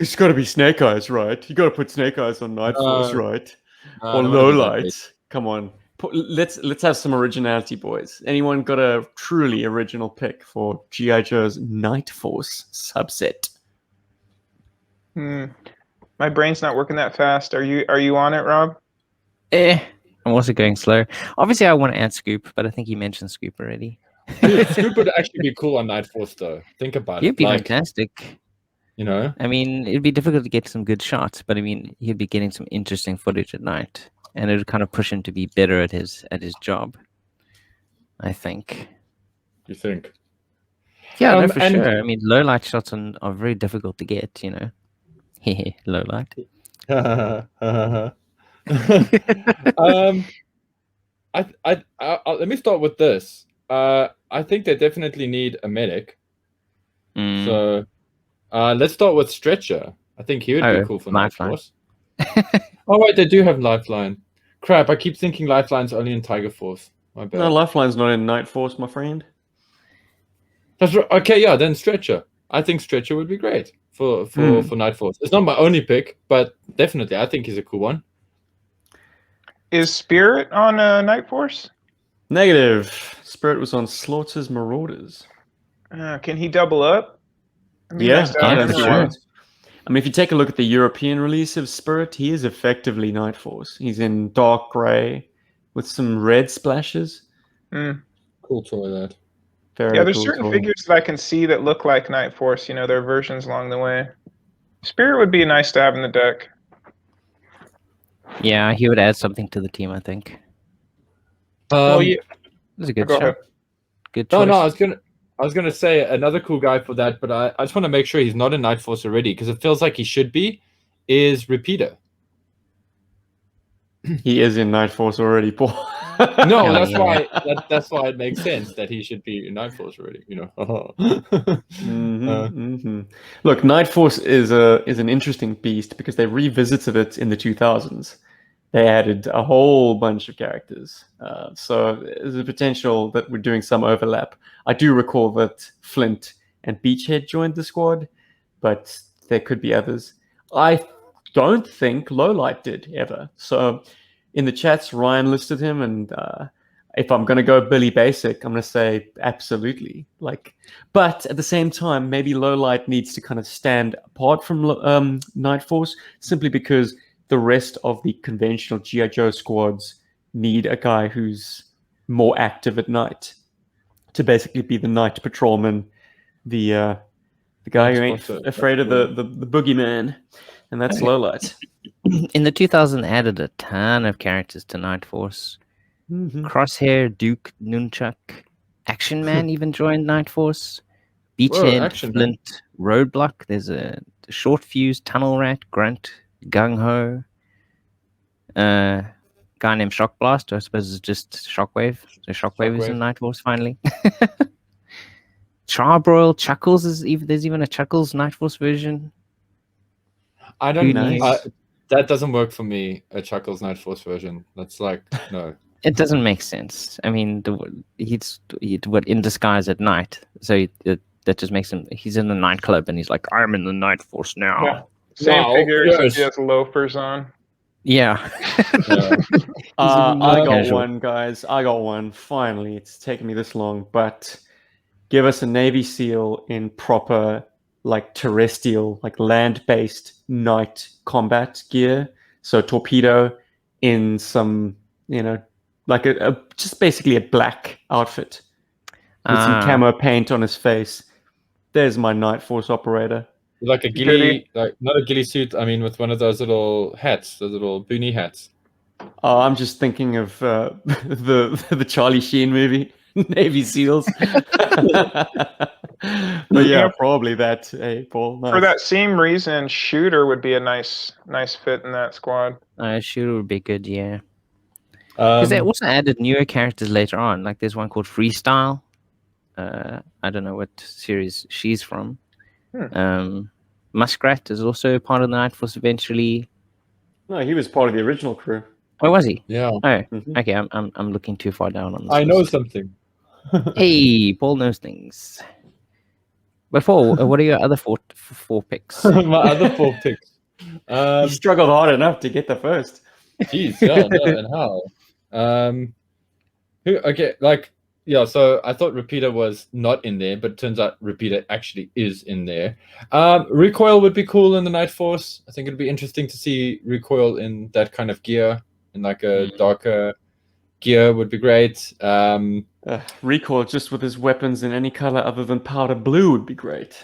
It's got to be Snake Eyes, right? You got to put Snake Eyes on Night Force, right? I Or don't wanna Low do that, Light. Come on, let's have some originality, boys. Anyone got a truly original pick for G.I. Joe's Night Force subset? My brain's not working that fast. Are you on it, Rob? I'm also going slow. Obviously, I want to add Scoop, but I think you mentioned Scoop already. Dude, Scoop would actually be cool on Night Force though. Think about He'd it. be Like, fantastic. you know? I mean, it'd be difficult to get some good shots, but I mean, he'd be getting some interesting footage at night, and it would kind of push him to be better at his job. I think. You think? Yeah, no, for and- sure. I mean, low light shots are very difficult to get. Low light. Let me start with this. I think they definitely need a medic. Mm. So let's start with Stretcher. I think he would be Oh, cool for Night Lifeline. Force. Oh wait, they do have Lifeline. Crap, I keep thinking Lifeline's only in Tiger Force. My bad. No, Lifeline's not in Night Force, my friend. That's right. Okay, yeah, then Stretcher. I think Stretcher would be great for Night Force. It's not my only pick, but definitely I think he's a cool one. Is Spirit on Night Force? Negative. Spirit was on Slaughter's Marauders. Can he double up? It'd be Yeah, nice to have yeah, him for on. sure. I mean, if you take a look at the European release of Spirit, he is effectively Night Force. He's in dark grey with some red splashes. Cool toy that. Very Yeah, there's cool certain toy. figures that I can see that look like Night Force. There are versions along the way. Spirit would be nice to have in the deck. Yeah, he would add something to the team. I think. Well, yeah, That's a good go shot. ahead. Good No, choice. no, I was gonna say another cool guy for that, but I just want to make sure he's not in Night Force already because it feels like he should be. Is Repeater? He is in Night Force already, Paul. No, Hell that's yeah. why. That's why it makes sense that he should be in Night Force already. Look, Night Force is an interesting beast because they revisited it in the 2000s. they added a whole bunch of characters. So there's a potential that we're doing some overlap. I do recall that Flint and Beachhead joined the squad, but there could be others. I don't think Lowlight did ever. So in the chats, Ryan listed him, and if I'm going to go Billy Basic, I'm going to say absolutely. But at the same time, maybe Lowlight needs to kind of stand apart from Night Force, simply because the rest of the conventional G.I. Joe squads need a guy who's more active at night to basically be the night patrolman, the guy who ain't afraid of the boogeyman, and that's Lowlight. In the 2000, added a ton of characters to Night Force. Crosshair, Duke, Nunchuck, Action Man even joined Night Force. Beachhead, Flint, Roadblock. There's a Short Fuse, Tunnel Rat, Grunt, Gung Ho. Guy named Shock Blast, I suppose it's just Shockwave. So Shockwave is in Night Force finally. Charbroil, Chuckles there's even a Chuckles Night Force version. I don't know. That doesn't work for me. A Chuckles Night Force version. That's like no. It doesn't make sense. I mean, he's in disguise at night, so that just makes him. He's in the nightclub and he's like, "I'm in the Night Force now." Yeah. Same figure, except he has loafers on. Yeah. I got one, guys. I got one. Finally, it's taken me this long, but give us a Navy SEAL in proper, terrestrial, land-based night combat gear. So torpedo in some, just basically a black outfit with some camo paint on his face. There's my Night Force operator. Like a ghillie, not a ghillie suit. I mean, with one of those little hats, those little boonie hats. I'm just thinking of the Charlie Sheen movie, Navy SEALs. But yeah, probably that. Hey, Paul. Nice. For that same reason, Shooter would be a nice fit in that squad. Shooter would be good, yeah. Because they also added newer characters later on. Like there's one called Freestyle. I don't know what series she's from. Muskrat is also part of the Night Force eventually. No, he was part of the original crew. Oh, was he? Yeah. Oh, okay. I'm looking too far down on this. I know something. Hey, Paul knows things. But Paul, what are your other four picks? My other 4 picks. You struggled hard enough to get the first. Jeez, yeah, no, and how? So I thought Repeater was not in there, but it turns out Repeater actually is in there. Recoil would be cool in the Night Force. I think it'd be interesting to see Recoil in that kind of gear, in like a darker gear would be great. Recoil just with his weapons in any color other than powder blue would be great.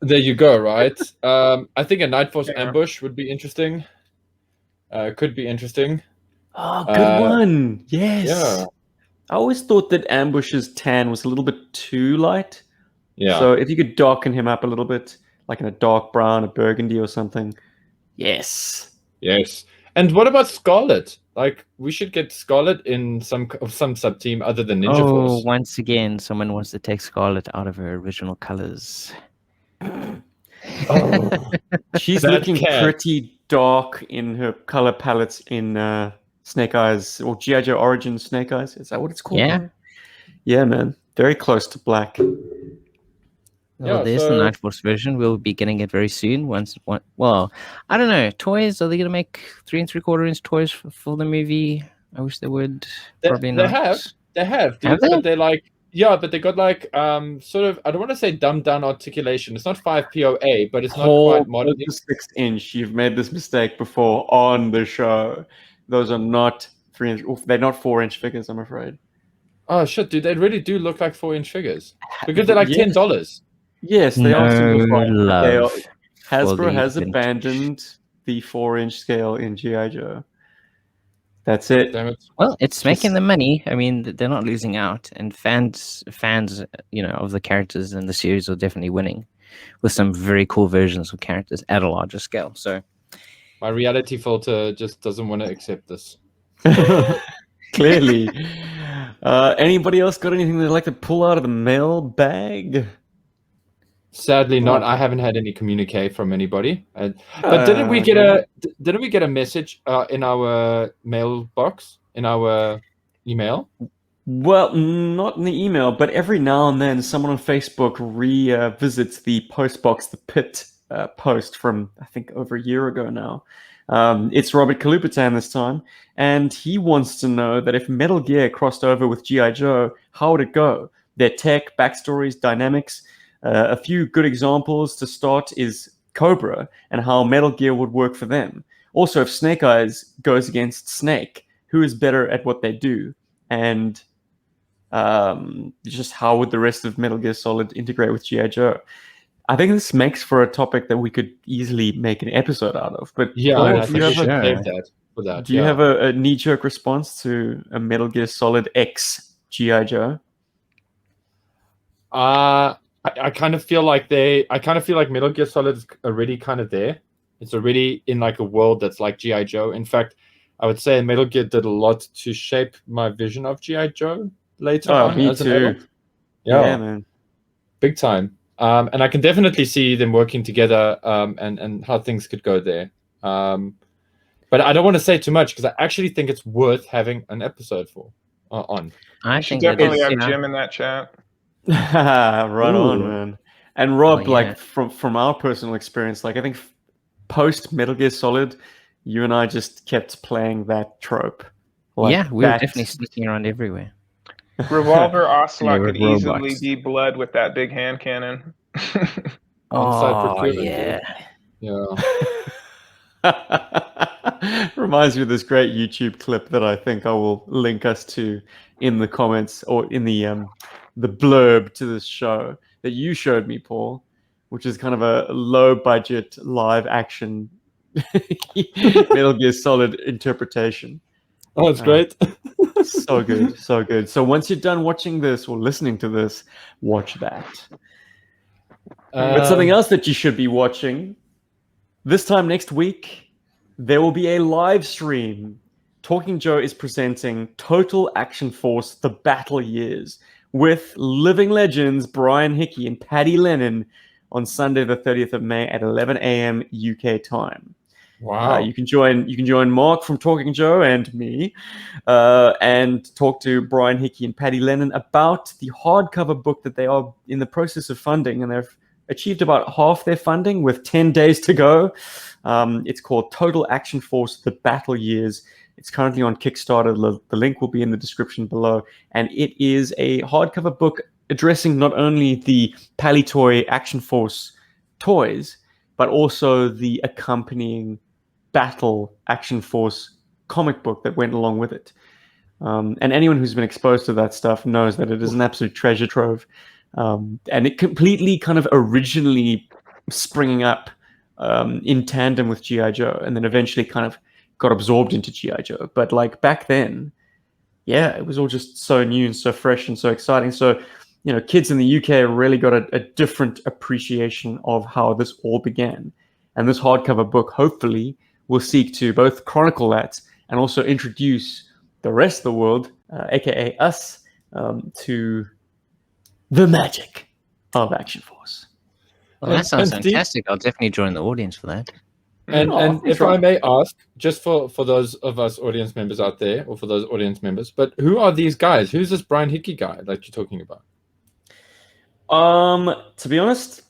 There you go, right? I think a Night Force ambush would be interesting. Could be interesting. Oh, good one. Yes. Yeah. I always thought that Ambush's tan was a little bit too light. Yeah. So if you could darken him up a little bit, like in a dark brown, a burgundy or something. Yes. Yes. And what about Scarlet? Like, we should get Scarlet in some sub team other than Ninja Force. Once again, someone wants to take Scarlet out of her original colors. She's looking pretty dark in her color palettes in Snake Eyes, or G.I. Joe Origins Snake Eyes. Is that what it's called? Yeah. Yeah, man. Very close to black. Well, there's the Night Force version. We'll be getting it very soon. Well, I don't know. Toys, are they going to make 3 3/4-inch toys for the movie? I wish they would. Probably not. They have, dude, but they're like, but they got like sort of, I don't want to say dumbed down articulation. It's not 5POA, but it's not quite modern. 6-inch. You've made this mistake before on the show. Those are not 3-inch. They're not 4-inch figures, I'm afraid. Oh shit, dude! They really do look like 4-inch figures because they're like $10. Yes, they are simplified. Hasbro has vintage. abandoned the 4-inch scale in G.I. Joe. That's it. Damn it. Well, it's making them money. I mean, they're not losing out, and fans, of the characters in the series are definitely winning with some very cool versions of characters at a larger scale. So, my reality filter just doesn't want to accept this. Clearly. Anybody else got anything they'd like to pull out of the mail bag? Sadly, not. Oh. I haven't had any communique from anybody. But didn't we get a message in our mailbox, in our email? Well, not in the email, but every now and then someone on Facebook revisits the Postbox the Pit post from, I think, over a year ago now. It's Robert Kalupitan this time, and he wants to know that if Metal Gear crossed over with G.I. Joe, how would it go? Their tech, backstories, dynamics. A few good examples to start is Cobra and how Metal Gear would work for them. Also, if Snake Eyes goes against Snake, who is better at what they do? And just how would the rest of Metal Gear Solid integrate with G.I. Joe? I think this makes for a topic that we could easily make an episode out of. But Yeah, Paul, and do I you think we have should a- save that for that. do you have a knee-jerk response to a Metal Gear Solid X G.I. Joe? I kind of feel like Metal Gear Solid is already kind of there. It's already in like a world that's like G.I. Joe. In fact, I would say Metal Gear did a lot to shape my vision of G.I. Joe later on. Me as an too. adult. Yeah, man. Big time. And I can definitely see them working together and how things could go there. But I don't want to say too much because I actually think it's worth having an episode for on. I You should think that definitely is, have yeah. Jim in that chat. Right on, Ooh. man. And Rob, Oh, yeah. like from our personal experience, like I think post Metal Gear Solid, you and I just kept playing that trope. Like, Yeah, we were that- definitely sneaking around everywhere. Revolver Ocelot Favorite could easily Roblox. be blood with that big hand cannon. On-site Oh, procurement, yeah. Yeah. Reminds me of this great YouTube clip that I think I will link us to in the comments or in the blurb to this show that you showed me, Paul, which is kind of a low budget live action Metal Gear Solid interpretation. Oh, it's great. So good, so good. So once you're done watching this or listening to this, watch that. But something else that you should be watching this time next week, there will be a live stream. Talking Joe is presenting Total Action Force: The Battle Years with living legends Brian Hickey and Paddy Lennon on Sunday, the 30th of May at 11 a.m. UK time. Wow. You can join Mark from Talking Joe and me, and talk to Brian Hickey and Paddy Lennon about the hardcover book that they are in the process of funding, and they've achieved about half their funding with 10 days to go. It's called Total Action Force: The Battle Years. It's currently on Kickstarter. The link will be in the description below, and it is a hardcover book addressing not only the Palitoy Action Force toys, but also the accompanying Battle Action Force comic book that went along with it. And anyone who's been exposed to that stuff knows that it is an absolute treasure trove. And it completely kind of originally springing up in tandem with G.I. Joe, and then eventually kind of got absorbed into G.I. Joe. But like back then, yeah, it was all just so new and so fresh and so exciting. So, you know, kids in the UK really got a different appreciation of how this all began. And this hardcover book, hopefully, will seek to both chronicle that and also introduce the rest of the world, aka us, to the magic of Action Force. Well, that sounds And Steve- fantastic. I'll definitely join the audience for that. And Oh, and thanks, if I Rob. may ask, just for those of us audience members out there, or for those audience members, but who are these guys? Who's this Brian Hickey guy that you're talking about? To be honest,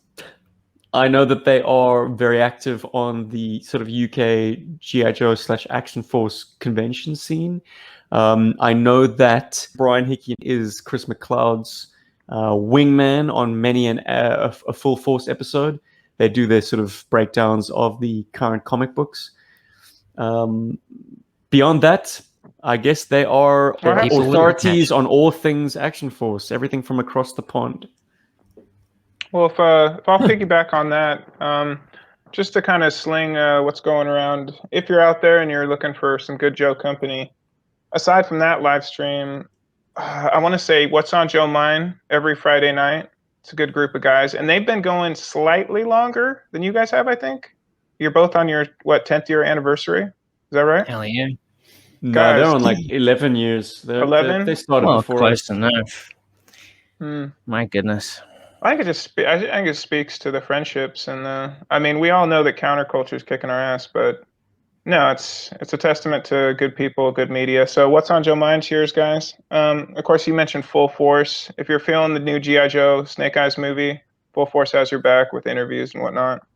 I know that they are very active on the sort of UK G.I. Joe / Action Force convention scene. I know that Brian Hickey is Chris McLeod's wingman on many a Full Force episode. They do their sort of breakdowns of the current comic books. Beyond that, I guess they are People with authorities on all things Action Force, everything from across the pond. Well, if I'll piggyback on that, just to kind of sling what's going around. If you're out there and you're looking for some good Joe company, aside from that live stream, I want to say What's on Joe Mind every Friday night. It's a good group of guys, and they've been going slightly longer than you guys have. I think you're both on your 10th year anniversary. Is that right? Hell yeah. No, Guys, they're on like 11 years. 11? They started Well, before close us. enough. Hmm. My goodness. I think I think it speaks to the friendships and I mean, we all know that counterculture is kicking our ass, but no, it's a testament to good people, good media. So what's on Joe Mind's yours, guys? Of course, you mentioned Full Force. If you're feeling the new G.I. Joe Snake Eyes movie, Full Force has your back with interviews and whatnot.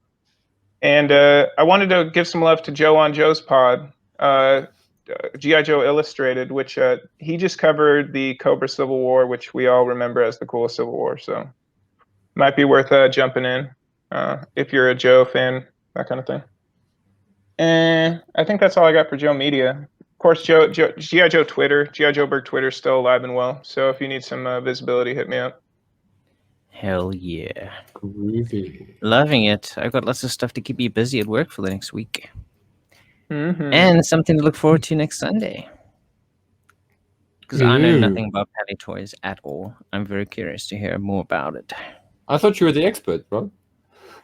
And I wanted to give some love to Joe on Joe's pod, G.I. Joe Illustrated, which he just covered the Cobra Civil War, which we all remember as the coolest Civil War. So might be worth jumping in if you're a Joe fan, that kind of thing. And I think that's all I got for Joe Media. Of course, G.I. Joe Twitter, G.I. Joburg Twitter still alive and well. So if you need some visibility, hit me up. Hell yeah. Groovy. Loving it. I've got lots of stuff to keep you busy at work for the next week. Mm-hmm. And something to look forward to next Sunday. Because I know nothing about Paddy Toys at all. I'm very curious to hear more about it. I thought you were the expert, bro.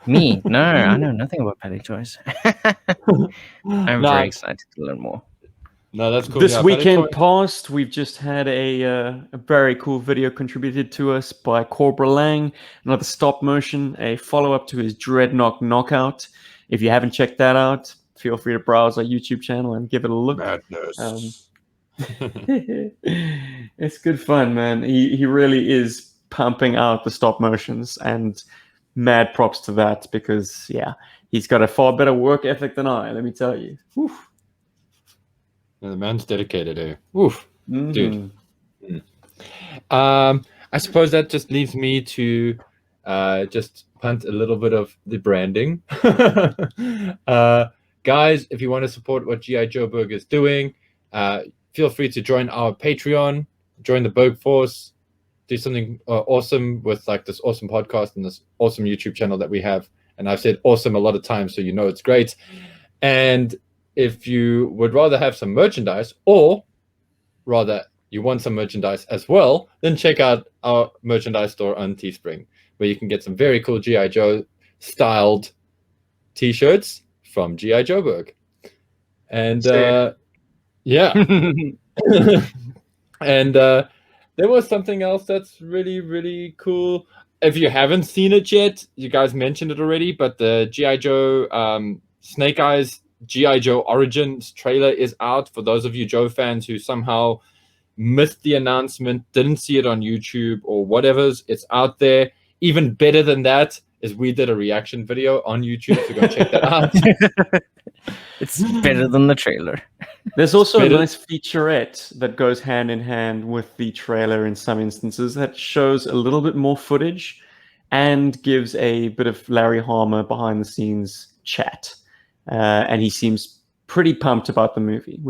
Me? No, I know nothing about Paddy Toys. I'm Nah, very excited to learn more. No, that's cool. This Yeah, weekend Paddy Toy- past, we've just had a very cool video contributed to us by Cobra Lang, another stop motion, a follow-up to his Dreadnought Knockout. If you haven't checked that out, feel free to browse our YouTube channel and give it a look. Madness. It's good fun, man. He really is pumping out the stop motions, and mad props to that because, yeah, he's got a far better work ethic than I, let me tell you. Whew. Yeah, the man's dedicated, eh? Oof. Mhm. Dude. I suppose that just leaves me to just punt a little bit of the branding. Guys, if you want to support what G.I. Joburg is doing, feel free to join our Patreon, join the Berg Force, do something awesome with like this awesome podcast and this awesome YouTube channel that we have. And I've said awesome a lot of times, so you know it's great. And if you would rather have some merchandise, or rather you want some merchandise as well, then check out our merchandise store on Teespring, where you can get some very cool G.I. Joe styled t-shirts from G.I. Joburg. And yeah. And there was something else that's really, really cool. If you haven't seen it yet, you guys mentioned it already, but the G.I. Joe Snake Eyes G.I. Joe Origins trailer is out for those of you Joe fans who somehow missed the announcement, didn't see it on YouTube or whatever's. It's out there. Even better than that is we did a reaction video on YouTube, so go check that out. It's better than the trailer. There's also a better- nice featurette that goes hand in hand with the trailer in some instances that shows a little bit more footage and gives a bit of Larry Harmer behind the scenes chat. And he seems pretty pumped about the movie,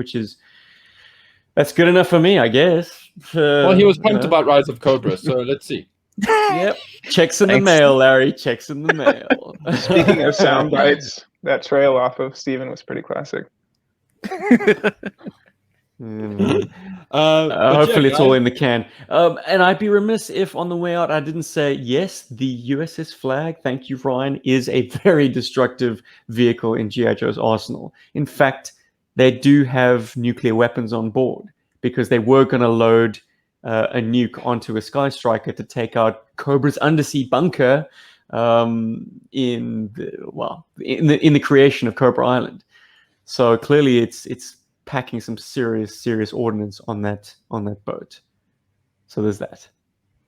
that's good enough for me, I guess. Well, he was pumped about Rise of Cobra, so let's see. Yep. Checks in the Thanks. mail, Larry. Checks in the mail. Speaking of sound bites, that trail off of Steven was pretty classic. Mm. But Hopefully yeah, it's all guys, in the can. And I'd be remiss if on the way out I didn't say, yes, the USS Flag, thank you, Ryan, is a very destructive vehicle in G.I. Joe's arsenal. In fact, they do have nuclear weapons on board because they were going to load a nuke onto a Sky Striker to take out Cobra's undersea bunker in the creation of Cobra Island. So clearly it's packing some serious ordnance on that boat. So there's that.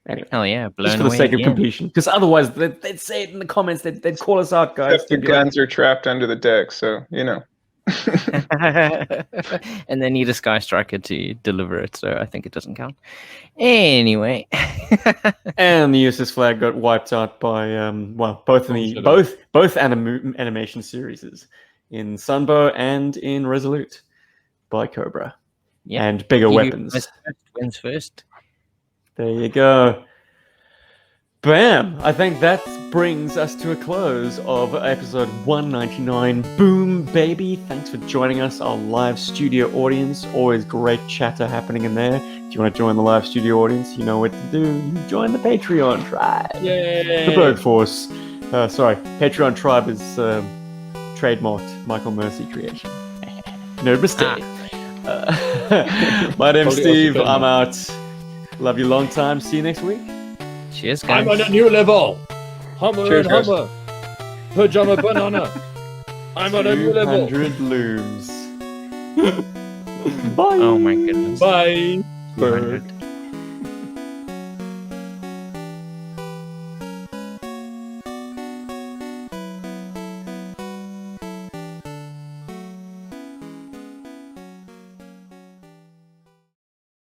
Anyway, Hell yeah, blown just for the away sake of again. completion, because otherwise they'd say it in the comments. They'd call us out, guys. Except the They'd be like, guns are trapped under the deck, so you know. And they need a Sky Striker to deliver it, so I think it doesn't count. Anyway. and the USS Flag got wiped out by both animation series in Sunbow and in Resolute by Cobra. Yeah. And bigger weapons. Wins first. There you go. Bam! I think that brings us to a close of episode 199. Boom, baby! Thanks for joining us, our live studio audience. Always great chatter happening in there. If you want to join the live studio audience, you know what to do. You join the Patreon tribe. yay! The Berg Force. Patreon tribe is trademarked Michael Mercy creation. No mistake. My name's Probably Steve. also I'm out. Love you long time. See you next week. Cheers, guys. I'm on a new level. Hummer Cheers, and guys. Hummer. Pajama banana. I'm on a new level. 200 looms. Bye. Oh my goodness. Bye. 200.